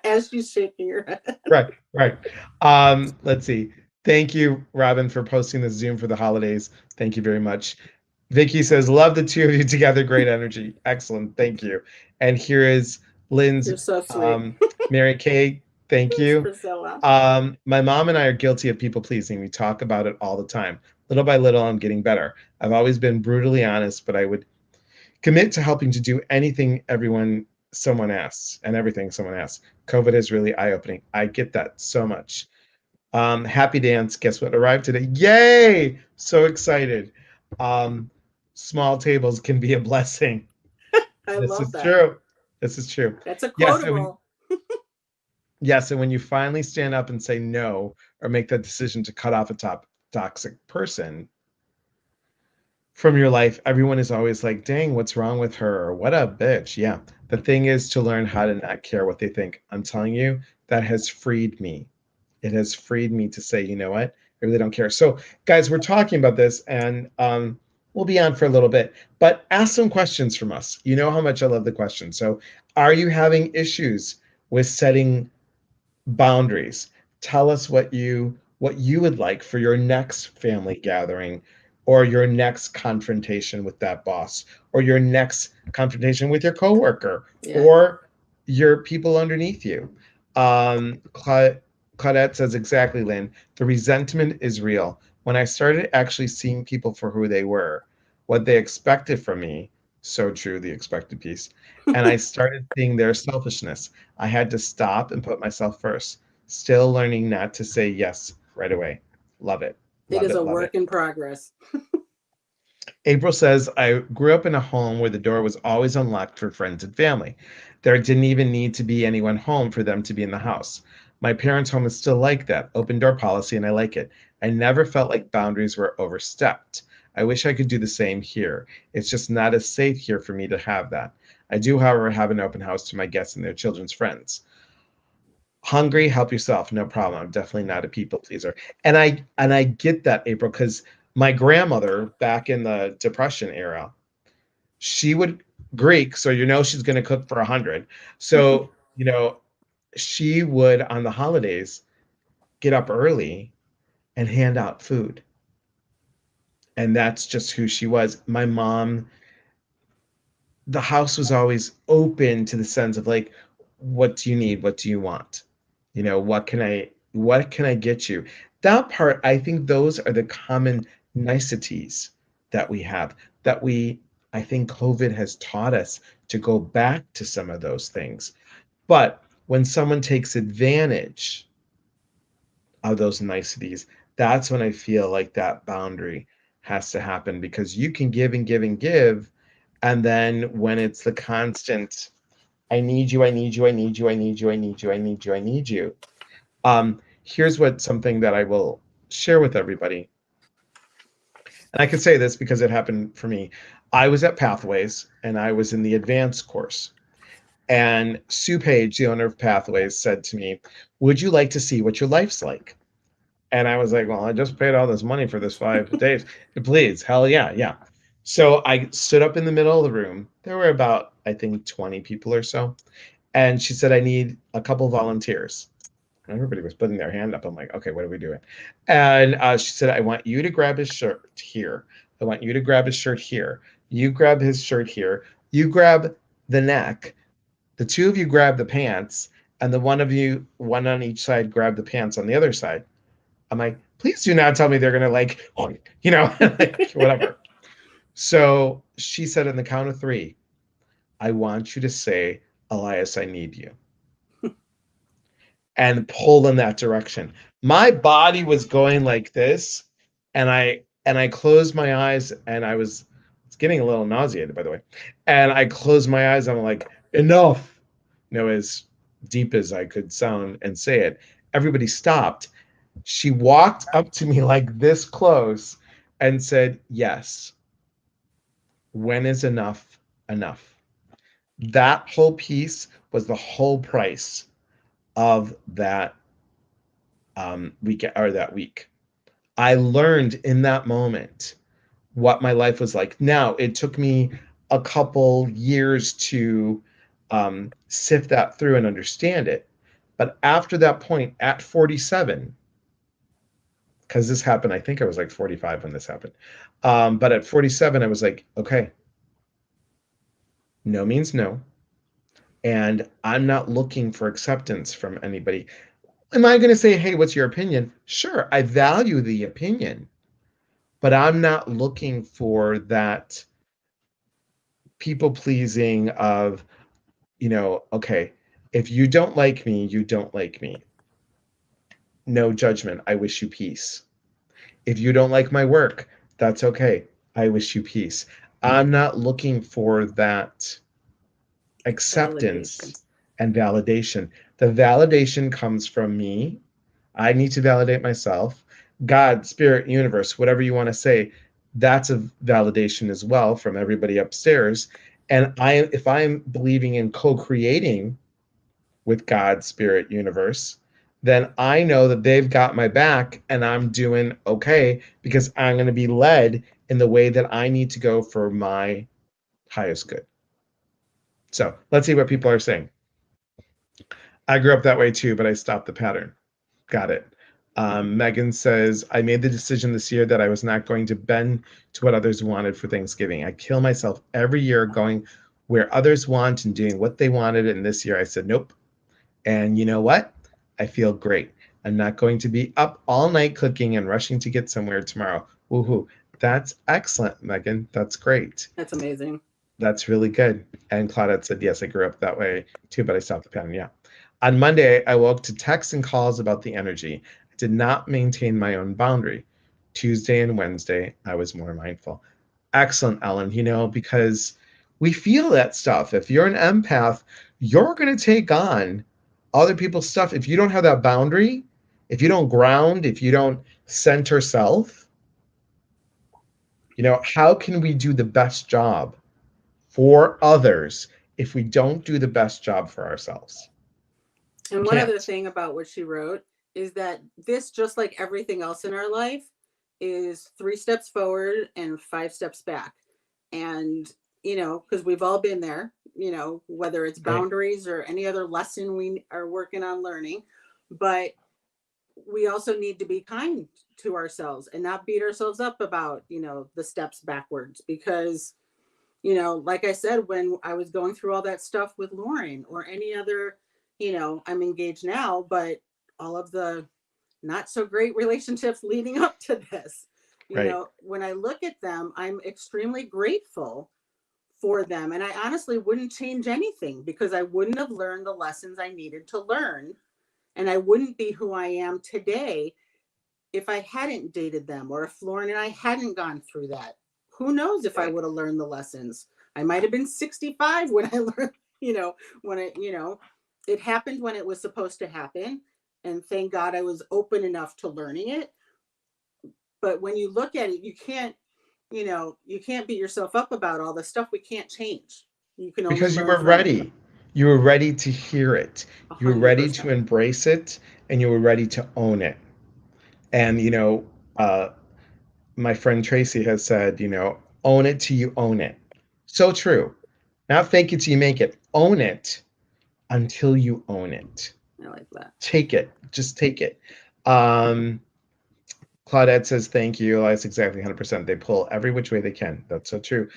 As you shaking your head. Right, right. Let's see. Thank you, Robin, for posting the Zoom for the holidays. Thank you very much. Vicky says, love the two of you together. Great energy. Excellent. Thank you. And here is Lynn's You're so sweet. um, Mary Kay. Thank Thanks, you. Priscilla. My mom and I are guilty of people pleasing. We talk about it all the time. Little by little, I'm getting better. I've always been brutally honest, but I would commit to helping to do anything someone asks and everything someone asks. COVID is really eye-opening. I get that so much. Happy Dance, guess what arrived today? Yay! So excited. Um, Small tables can be a blessing. I This love is that. true. This is true. That's a Yes, and when quotable. yes, and when you finally stand up and say no or make that decision to cut off a toxic person from your life, everyone is always like, dang, what's wrong with her? Or what a bitch. Yeah. The thing is to learn how to not care what they think. I'm telling you, that has freed me. It has freed me to say, you know what? I really don't care. So, guys, we're talking about this and we'll be on for a little bit, but ask some questions from us. You know how much I love the questions. So, are you having issues with setting boundaries? Tell us what you would like for your next family gathering or your next confrontation with that boss or your next confrontation with your coworker Yeah. or your people underneath you. Claudette says exactly, Lynn. The resentment is real. When I started actually seeing people for who they were, what they expected from me, so true, the expected piece, and I started seeing their selfishness. I had to stop and put myself first. Still learning not to say yes right away. Love it. It Love is it. a Love work it. in progress. April says, I grew up in a home where the door was always unlocked for friends and family. There didn't even need to be anyone home for them to be in the house. My parents' home is still like that, open door policy, and I like it. I never felt like boundaries were overstepped. I wish I could do the same here. It's just not as safe here for me to have that. I do, however, have an open house to my guests and their children's friends. Hungry, help yourself, no problem. I'm definitely not a people pleaser. And I get that, April, because my grandmother back in the Depression era, she would Greek, so she's going to cook for 100. So she would on the holidays get up early and hand out food, and that's just who she was. My mom, the house was always open to the sense of like, what do you need? What do you want? What can I get you? That part, I think those are the common niceties that we have, that I think COVID has taught us to go back to some of those things. But when someone takes advantage of those niceties, that's when I feel like that boundary has to happen, because you can give and give and give. And then when it's the constant, I need you, I need you, I need you, I need you, I need you, I need you, I need you. Here's what something that I will share with everybody. And I can say this because it happened for me. I was at Pathways and I was in the advanced course. And Sue Page, the owner of Pathways, said to me, would you like to see what your life's like? And I was like, well, I just paid all this money for this 5 days. Please, hell yeah, yeah. So I stood up in the middle of the room. There were about, I think, 20 people or so. And she said, I need a couple volunteers. And everybody was putting their hand up. I'm like, okay, what are we doing? And she said, I want you to grab his shirt here. I want you to grab his shirt here. You grab his shirt here. You grab the neck. The two of you grab the pants. And the one of you, one on each side, grab the pants on the other side. I'm like, please do not tell me they're going to like, whatever. So she said, on the count of three, I want you to say, Elias, I need you, and pull in that direction. My body was going like this, and I closed my eyes, and it's getting a little nauseated, by the way. And I closed my eyes, I'm like, enough. As deep as I could sound and say it. Everybody stopped. She walked up to me like this close and said, yes. When is enough enough? That whole piece was the whole price of that that week. I learned in that moment what my life was like. Now, it took me a couple years to sift that through and understand it. But after that point, at 47, because this happened, I think I was like 45 when this happened. But at 47, I was like, okay, no means no. And I'm not looking for acceptance from anybody. Am I going to say, hey, what's your opinion? Sure, I value the opinion, but I'm not looking for that people pleasing of, okay, if you don't like me, you don't like me. No judgment. I wish you peace. If you don't like my work, that's okay. I wish you peace. I'm not looking for that Validation. acceptance and validation. The validation comes from me. I need to validate myself. God, spirit, universe, whatever you want to say, that's a validation as well from everybody upstairs. And if I'm believing in co-creating with God, spirit, universe, then I know that they've got my back and I'm doing okay because I'm going to be led in the way that I need to go for my highest good. So let's see what people are saying. I grew up that way too, but I stopped the pattern. Got it. Megan says, I made the decision this year that I was not going to bend to what others wanted for Thanksgiving. I kill myself every year going where others want and doing what they wanted. And this year I said, nope. And you know what? I feel great. I'm not going to be up all night cooking and rushing to get somewhere tomorrow. Woohoo. That's excellent, Megan. That's great. That's amazing. That's really good. And Claudette said, yes, I grew up that way too, but I stopped the pattern. Yeah. On Monday, I woke to texts and calls about the energy. I did not maintain my own boundary. Tuesday and Wednesday, I was more mindful. Excellent, Ellen, because we feel that stuff. If you're an empath, you're going to take on other people's stuff. If you don't have that boundary, if you don't ground, if you don't center self, how can we do the best job for others if we don't do the best job for ourselves? And We one other can't. thing about what she wrote is that this, just like everything else in our life, is 3 steps forward and 5 steps back. And, because we've all been there, whether it's Right. boundaries or any other lesson we are working on learning. But we also need to be kind to ourselves and not beat ourselves up about, the steps backwards. Because, like I said, when I was going through all that stuff with Lauren or any other, I'm engaged now, but all of the not so great relationships leading up to this, Right. when I look at them, I'm extremely grateful for them. And I honestly wouldn't change anything because I wouldn't have learned the lessons I needed to learn. And I wouldn't be who I am today if I hadn't dated them or if Lauren and I hadn't gone through that. Who knows if I Right. would have learned the lessons? I might have been 65 when I learned, when it happened when it was supposed to happen. And thank God I was open enough to learning it. But when you look at it, you can't beat yourself up about all the stuff we can't change. You can only Because you learn were from it. ready. You were ready to hear it. A You were hundred ready to percent. embrace it and you were ready to own it. And, uh, my friend Tracy has said, own it till you own it. So true. Not fake it till you make it. Own it until you own it. I like that. Take it. Just take it. Um, Claudette says, thank you. That's exactly 100%. They pull every which way they can. That's so true.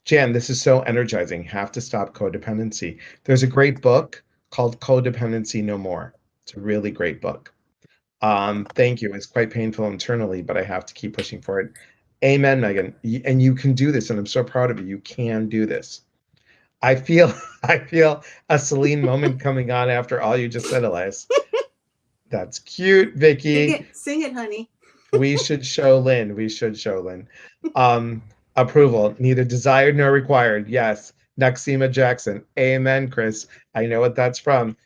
Jan, this is so energizing. Have to stop codependency. There's a great book called Codependency No More. It's a really great book. Thank you. It's quite painful internally, but I have to keep pushing for it. Amen, Megan. And you can do this, and I'm so proud of you. You can do this. I feel I feel a Celine moment coming on after all you just said, Elias. That's cute, Vicky. Sing it, honey. We should show Lynn. We should show Lynn. Um, Approval, neither desired nor required. Yes. Naxima Jackson. Amen, Chris. I know what that's from.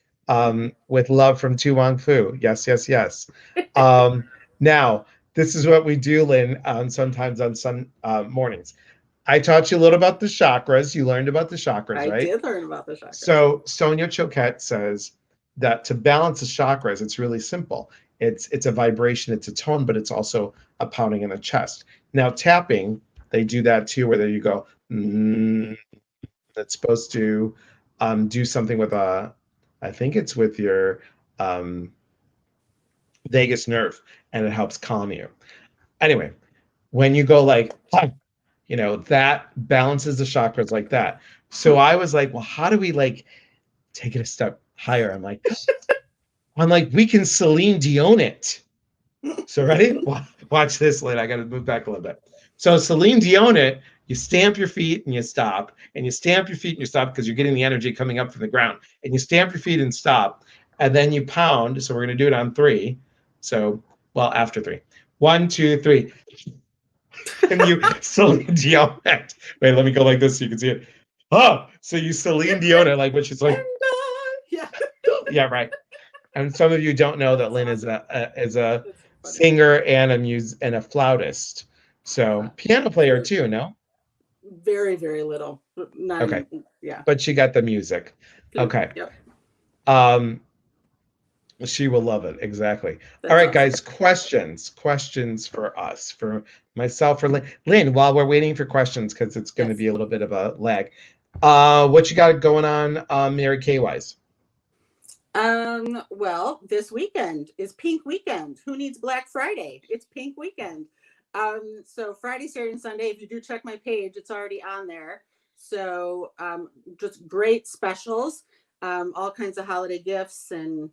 With love from Tu Wong Fu. Yes, yes, yes. Um, Now, this is what we do, Lynn, sometimes on some mornings. I taught you a little about the chakras. You learned about the chakras, I right? did learn about the chakras. So Sonia Choquette says that to balance the chakras, it's really simple. It's a vibration, it's a tone, but it's also a pounding in the chest. Now tapping, they do that too, where you go, that's supposed to do something with I think it's with your um, vagus nerve, and it helps calm you. Anyway, when you go like, "Huh," that balances the chakras like that. So I was like, well, how do we like take it a step higher? I'm like, we can Celine Dion it. So ready? Watch this, Lynn. I got to move back a little bit. So Celine Dion it. You stamp your feet and you stop, and you stamp your feet and you stop because you're getting the energy coming up from the ground. And you stamp your feet and stop, and then you pound. So we're gonna do it on three. So after three. 1, 2, 3. And you Celine Dion it. Wait, let me go like this so you can see it. Oh, so you Celine Dion it, like which is like, Yeah. yeah, right. And some of you don't know that Lynn is a That's so funny. singer and a flautist. So piano player too, no? Very, very little. Not Okay. even, yeah. But she got the music. Flute. Okay. Yep. Um, she will love it. Exactly. All That's right, awesome. guys, questions for us, for myself, for Lynn. Lynn, while we're waiting for questions, because it's going to Yes. be a little bit of a lag. What you got going on, Mary Kay wise? Well, this weekend is Pink Weekend. Who needs Black Friday? It's Pink Weekend. So Friday, Saturday, and Sunday, if you do check my page, it's already on there. So just great specials, all kinds of holiday gifts and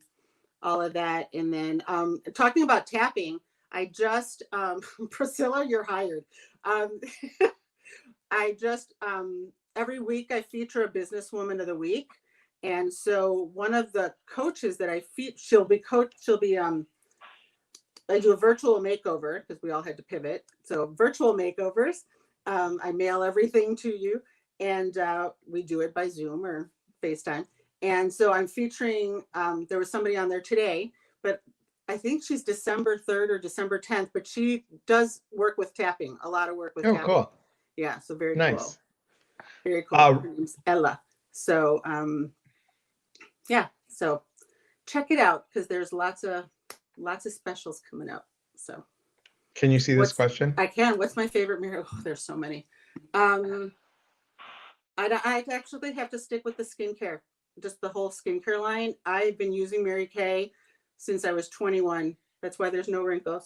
all of that. And then talking about tapping, I just Priscilla, you're hired. Um, I just every week I feature a businesswoman of the week, and so one of the coaches that I feature, she'll be I do a virtual makeover because we all had to pivot. So virtual makeovers, I mail everything to you, and we do it by Zoom or FaceTime. And so I'm featuring. There was somebody on there today, but I think she's December 3rd or December 10th. But she does work with tapping, a lot of work with Oh, tapping. cool. Yeah, so very cool. Nice. Very cool. Uh, Her name's Ella. So yeah, so check it out because there's lots of specials coming up. So can you see this what's question? I can. What's my favorite mirror? Oh, there's so many. Um I actually have to stick with the skincare, just the whole skincare line. I've been using Mary Kay since I was 21. That's why there's no wrinkles.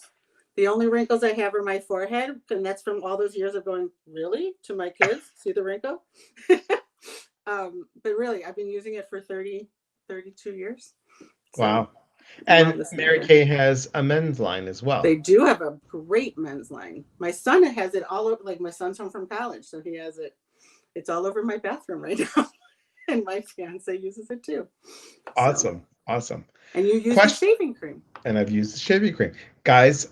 The only wrinkles I have are my forehead, and that's from all those years of going, really? To my kids, see the wrinkle? But really, I've been using it for 32 years. So Wow. love And the Mary skincare. Kay has a men's line as well. They do have a great men's line. My son has it all over, like my son's home from college, so he has it. It's all over my bathroom right now. And my fiance uses it too. So, Awesome. Awesome. and you use the Question. shaving cream. And I've used the shaving cream. Guys,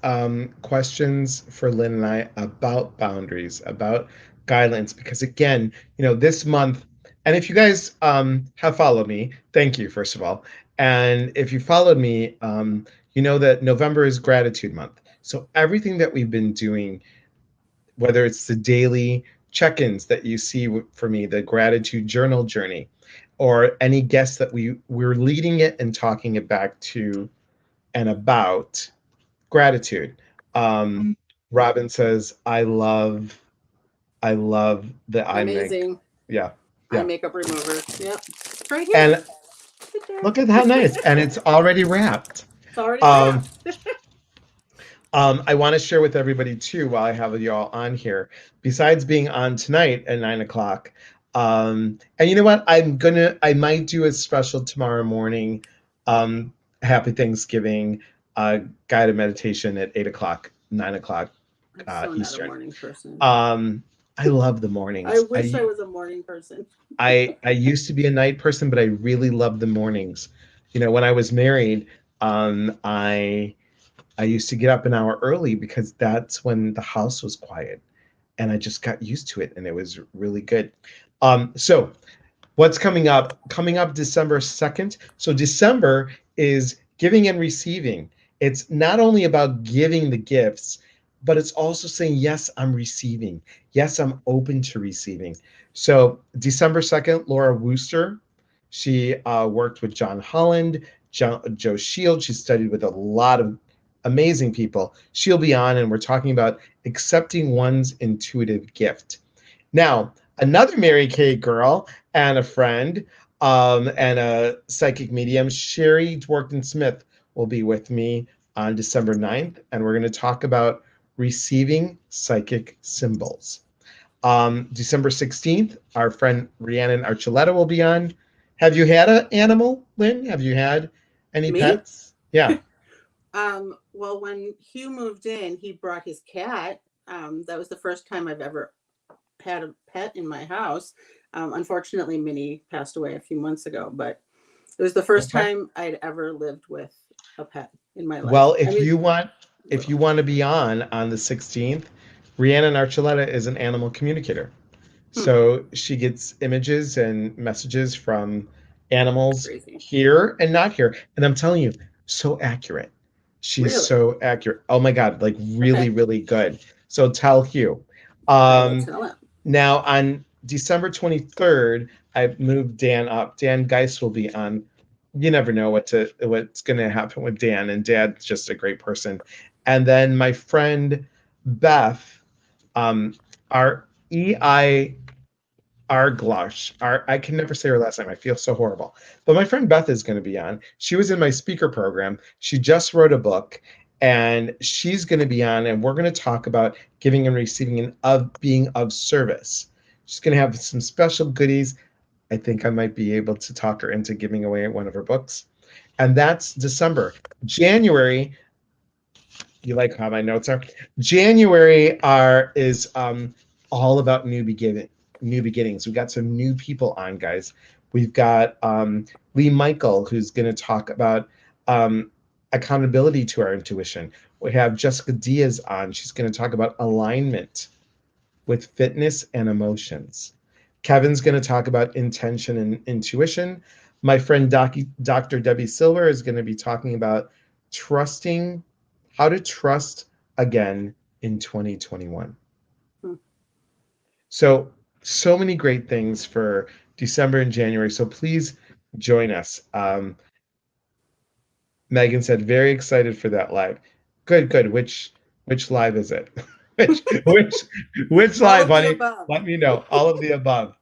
questions for Lynn and I about boundaries, about guidelines, because again, this month, and if you guys have followed me, thank you, first of all. And if you followed me, you know that November is gratitude month. So everything that we've been doing, whether it's the daily check-ins that you see for me, the gratitude journal journey, or any guests that we're leading it and talking it back to and about gratitude. Robin says, I love the eye make. Amazing Yeah, eye yeah. makeup remover. Yep. It's right here. And Right there. look at how nice. And it's already wrapped. It's already Um, wrapped. I want to share with everybody too, while I have you all on here, besides being on tonight at 9 o'clock. And you know what? I might do a special tomorrow morning. Um, Happy Thanksgiving, guided meditation at 8 o'clock, 9 o'clock I'm so not a Eastern. morning person. Um, I love the I mornings. wish I was a morning person. I used to be a night person, but I really love the mornings. When I was married, I used to get up an hour early because that's when the house was quiet, and I just got used to it, and it was really good. So what's coming up? Coming up December 2nd. So December is giving and receiving. It's not only about giving the gifts, but it's also saying, yes, I'm receiving. Yes, I'm open to receiving. So December 2nd, Laura Wooster, she worked with John Holland. Joe Shield. She studied with a lot of amazing people. She'll be on, and we're talking about accepting one's intuitive gift. Now, another Mary Kay girl and a friend and a psychic medium, Sherry Dworkin Smith, will be with me on December 9th, and we're going to talk about receiving psychic symbols. December 16th, our friend Rhiannon Archuleta will be on. Have you had an animal, Lynn? Have you had any Me? pets? Yeah. Well, when Hugh moved in, he brought his cat. That was the first time I've ever had a pet in my house. Unfortunately, Minnie passed away a few months ago, but it was the first Okay. time I'd ever lived with a pet in my life. Well, I mean, if you little. want to be on the 16th, Rhiannon Archuleta is an animal communicator. Hmm, So she gets images and messages from that's animals crazy. here and not here. And I'm telling you, so accurate. She's Really? so accurate. Oh my God, like really, Okay. really good. So tell Hugh. I will Um, tell him. Now on December 23rd, I moved Dan up. Dan Geist will be on. You never know what's going to happen with Dan, and Dad's just a great person. And then my friend Beth, our EI Arglosh. I can never say her last name. I feel so horrible. But my friend Beth is going to be on. She was in my speaker program. She just wrote a book, and she's going to be on, and we're going to talk about giving and receiving and of being of service. She's going to have some special goodies. I think I might be able to talk her into giving away one of her books. And that's December. January, you like how my notes are? January is all about new beginnings. We've got some new people on, guys. We've got Lee Michael, who's going to talk about um, accountability to our intuition. We have Jessica Diaz on. She's going to talk about alignment with fitness and emotions. Kevin's going to talk about intention and intuition. My friend Dr. Debbie Silver is going to be talking about trusting, how to trust again in 2021. Hmm. So, so many great things for December and January. So please join us. Megan said, very excited for that live. Good, good. Which live is it? which which All live, of the honey? above. Let me know. All of the above.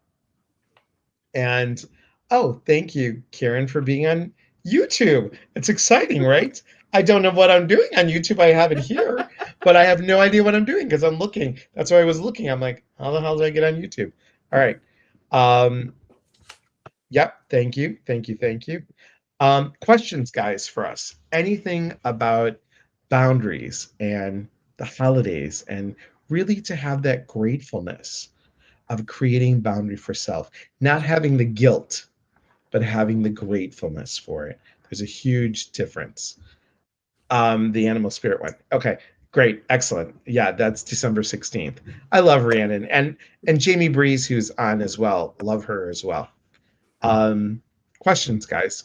And oh, thank you, Karen, for being on YouTube. It's exciting, right? I don't know what I'm doing on YouTube. I have it here, but I have no idea what I'm doing because I'm looking. That's why I was looking. I'm like, how the hell did I get on YouTube? All right. Um, yep. Thank you. Thank you. Thank you. Questions, guys, for us. Anything about boundaries and the holidays and really to have that gratefulness of creating boundary for self, not having the guilt, but having the gratefulness for it. There's a huge difference. The animal spirit one. Okay, great, excellent. Yeah, that's December 16th. I love Rhiannon and Jamie Breeze, who's on as well. Love her as well. Um, Questions, guys.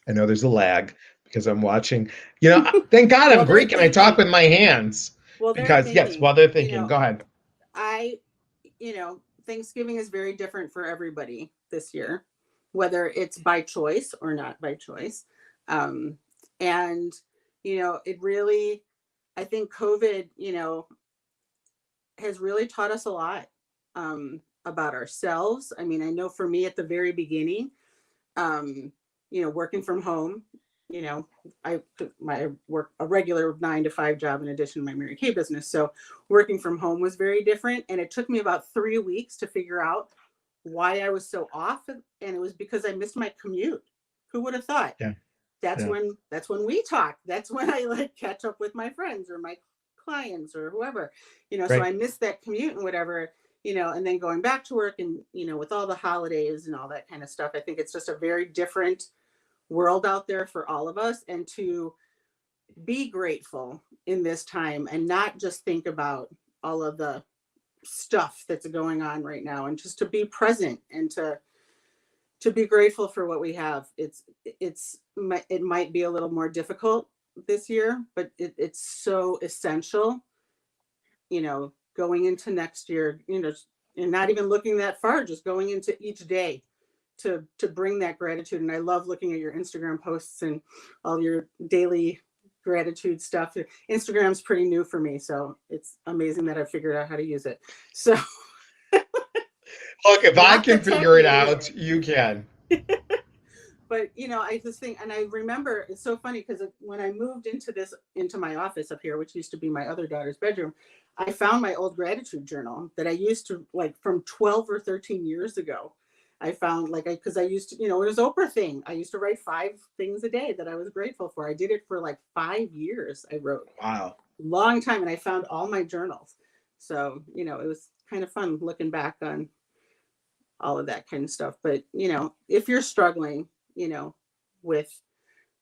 I know there's a lag because I'm watching. Thank God I'm Well, they're Greek and I talk thinking. with my hands. Well, they're Because yes, thinking. while they're thinking, go ahead. I, Thanksgiving is very different for everybody this year, whether it's by choice or not by choice. Um, and, it really, I think COVID, has really taught us a lot about ourselves. I mean, I know for me at the very beginning, um, working from home, you know, I work a regular 9 to 5 job in addition to my Mary Kay business. So working from home was very different. And it took me about 3 weeks to figure out why I was so off. And it was because I missed my commute. Who would have thought? Yeah, That's yeah, when we talk. That's when I like catch up with my friends or my clients or whoever, so right. I missed that commute and whatever, and then going back to work and, with all the holidays and all that kind of stuff, I think it's just a very different world out there for all of us. And to be grateful in this time and not just think about all of the stuff that's going on right now, and just to be present and to be grateful for what we have. It might be a little more difficult this year, but it's so essential, going into next year, and not even looking that far, just going into each day, to bring that gratitude. And I love looking at your Instagram posts and all your daily gratitude stuff. Instagram's pretty new for me, so it's amazing that I figured out how to use it. So Look, if I not the can figure it techie out, way. you can. But I just think, and I remember it's so funny because when I moved into my office up here, which used to be my other daughter's bedroom, I found my old gratitude journal that I used to, like, from 12 or 13 years ago. I found, like, because I used to, it was Oprah thing. I used to write 5 things a day that I was grateful for. I did it for like 5 years. I wrote Wow. long time, and I found all my journals. So it was kind of fun looking back on all of that kind of stuff. But if you're struggling, with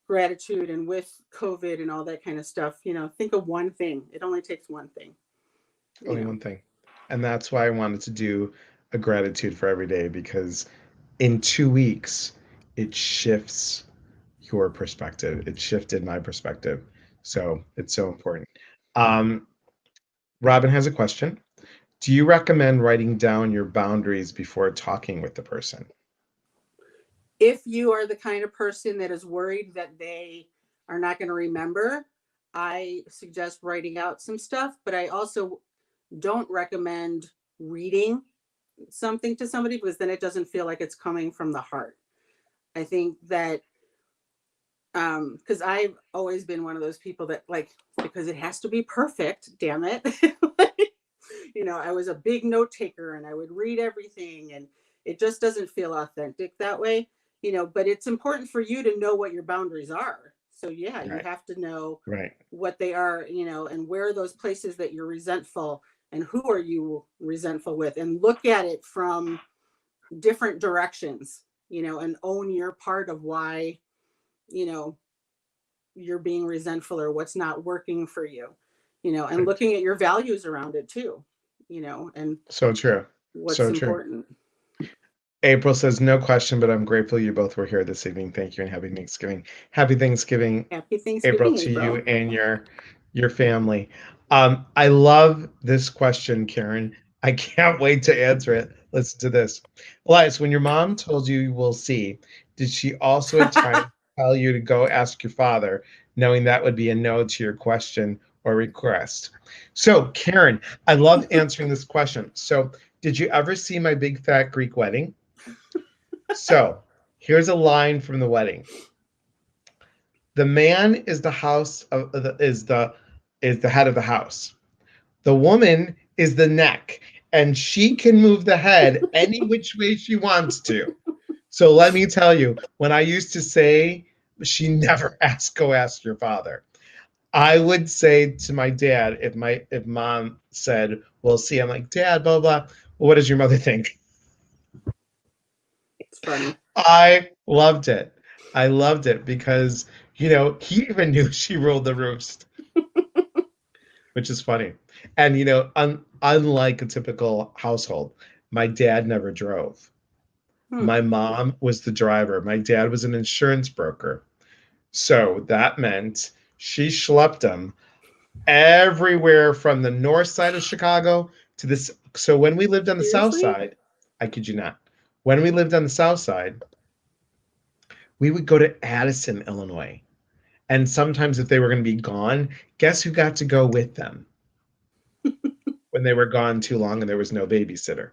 gratitude and with COVID and all that kind of stuff, think of one thing. It only takes one thing, you Only know. one thing. And that's why I wanted to do a gratitude for every day, because in 2 weeks, it shifts your perspective. It shifted my perspective. So it's so important. Um, Robin has a question. Do you recommend writing down your boundaries before talking with the person? If you are the kind of person that is worried that they are not going to remember, I suggest writing out some stuff, but I also don't recommend reading something to somebody, because then it doesn't feel like it's coming from the heart. I think that because I've always been one of those people that, like, because it has to be perfect, damn it. I was a big note taker and I would read everything, and it just doesn't feel authentic that way. But it's important for you to know what your boundaries are. So yeah, you Right, have to know right. what they are, and where are those places that you're resentful, and who are you resentful with, and look at it from different directions, and own your part of why, you know, you're being resentful or what's not working for you, and Right. looking at your values around it too, and So true. what's So true. important. April says, no question, but I'm grateful you both were here this evening. Thank you and happy Thanksgiving. Happy Thanksgiving, Happy April, Thanksgiving, to you April. and your family. I love this question, Karen. I can't wait to answer it. Listen to this. Elias, when your mom told you we'll see, did she also at times tell you to go ask your father, knowing that would be a no to your question or request? So, Karen, I love answering this question. So, did you ever see My Big Fat Greek Wedding? So, here's a line from the wedding. The man is the house of is the head of the house. The woman is the neck, and she can move the head any which way she wants to. So let me tell you, when I used to say, she never asked, go ask your father. I would say to my dad, if mom said, we'll see, I'm like, Dad, blah blah. Well, what does your mother think? It's funny. I loved it. I loved it because, he even knew she ruled the roost, which is funny. And, unlike a typical household, my dad never drove. Hmm. My mom was the driver. My dad was an insurance broker. So that meant she schlepped him everywhere from the north side of Chicago to this. So when we lived on the south Seriously? side, I kid you not, when we lived on the south side, we would go to Addison, Illinois. And sometimes if they were going to be gone, guess who got to go with them when they were gone too long and there was no babysitter?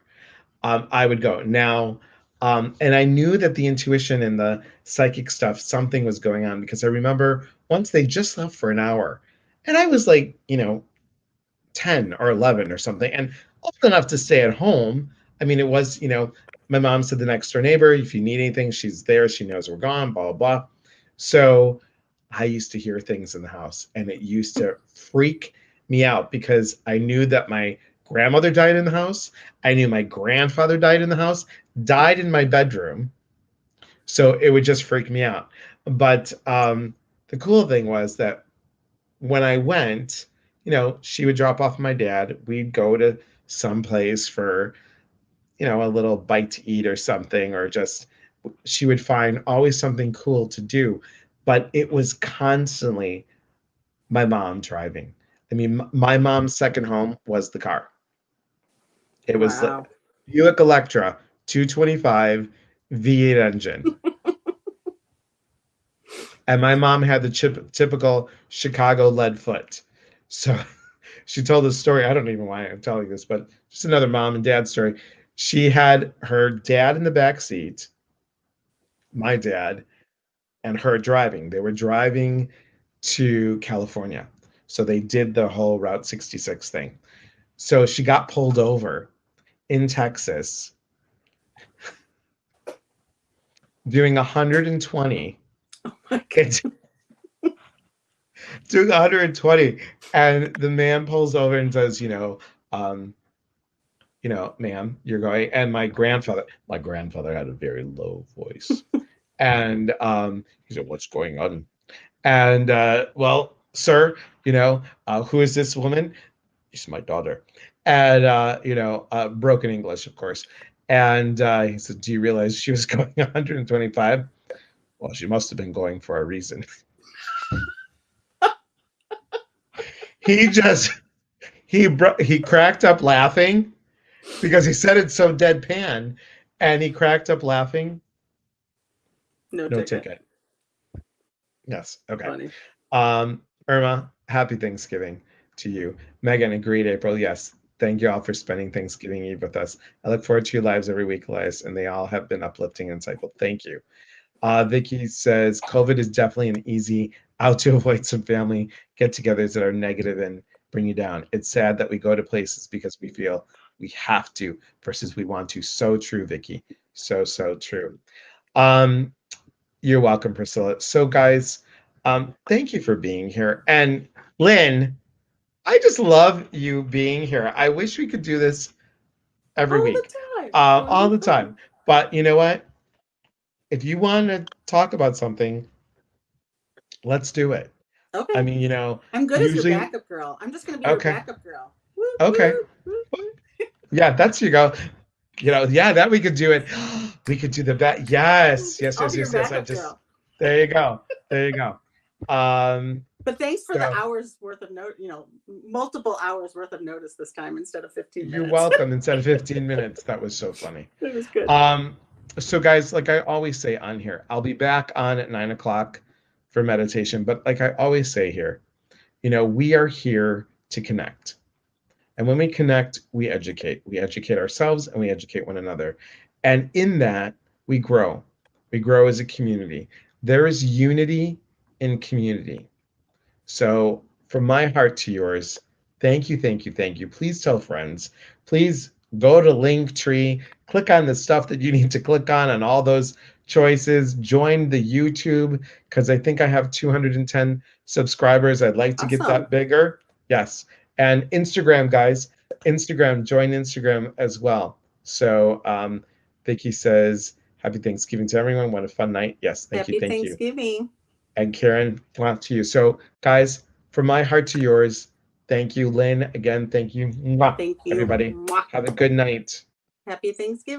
I would go. Now, and I knew that the intuition and the psychic stuff, something was going on, because I remember once they just left for an hour and I was like, 10 or 11 or something, and old enough to stay at home. I mean, it was, my mom said the next door neighbor, if you need anything, she's there. She knows we're gone, blah, blah, blah. So I used to hear things in the house, and it used to freak me out because I knew that my grandmother died in the house. I knew my grandfather died in the house, died in my bedroom. So it would just freak me out. But the cool thing was that when I went, she would drop off my dad. We'd go to some place for, a little bite to eat or something, or just she would find always something cool to do. But it was constantly my mom driving. I mean, my mom's second home was the car. It was the Wow. Buick Electra 225. V8 engine. And my mom had the typical Chicago lead foot. So she told the story. I don't even know why I'm telling this, but just another mom and dad story. She had her dad in the back seat, my dad, and her driving. They were driving to California. So they did the whole Route 66 thing. So she got pulled over in Texas doing 120. Oh my It's doing 120. And the man pulls over and says, um, ma'am, you're going. And my grandfather had a very low voice. And he said, what's going on? And well, sir, who is this woman? She's my daughter. And broken English, of course. And he said, do you realize she was going 125? Well, she must have been going for a reason. He just he cracked up laughing because he said it so deadpan, and he cracked up laughing. No No ticket. ticket. Yes. Okay. Funny. Irma, happy Thanksgiving to you. Megan, agreed, April. Yes. Thank you all for spending Thanksgiving Eve with us. I look forward to your lives every week, Elias, and they all have been uplifting and insightful. Thank you. Vicky says COVID is definitely an easy out to avoid some family get-togethers that are negative and bring you down. It's sad that we go to places because we feel we have to versus we want to. So true, Vicky. So true. Um, you're welcome, Priscilla. So, guys, thank you for being here. And Lynn, I just love you being here. I wish we could do this every All the week, time. It would all be the fun. time. But you know what? If you want to talk about something, let's do it. I Okay. mean, I'm good as your usually, backup girl. I'm just going to be your okay, backup girl. Woo, okay. woo, woo, woo. Yeah, that's you go. Yeah, that we could do it. We could do the bet. Yes, yes, I'll yes, be your yes, yes. backup girl. There you go. There you go. But thanks for the So hours worth of note, multiple hours worth of notice this time instead of 15 you're minutes. welcome. Instead of 15 minutes, that was so funny. It was good. So guys, like I always say on here, I'll be back on at 9 o'clock for meditation. But like I always say here, we are here to connect. And when we connect, we educate. We educate ourselves and we educate one another. And in that, we grow. We grow as a community. There is unity in community. So, from my heart to yours, thank you, thank you, thank you. Please tell friends. Please go to Linktree, click on the stuff that you need to click on all those choices. Join the YouTube because I think I have 210 subscribers. I'd like to get Awesome. that bigger. Yes. And Instagram, guys, join Instagram as well. So, Vicky says, Happy Thanksgiving to everyone. What a fun night. Yes, thank you, Happy thank you. Thanksgiving. And Karen, well, to you. So, guys, from my heart to yours, thank you, Lynn. Again, thank you. Mwah, Thank you. everybody. Mwah. Have a good night. Happy Thanksgiving.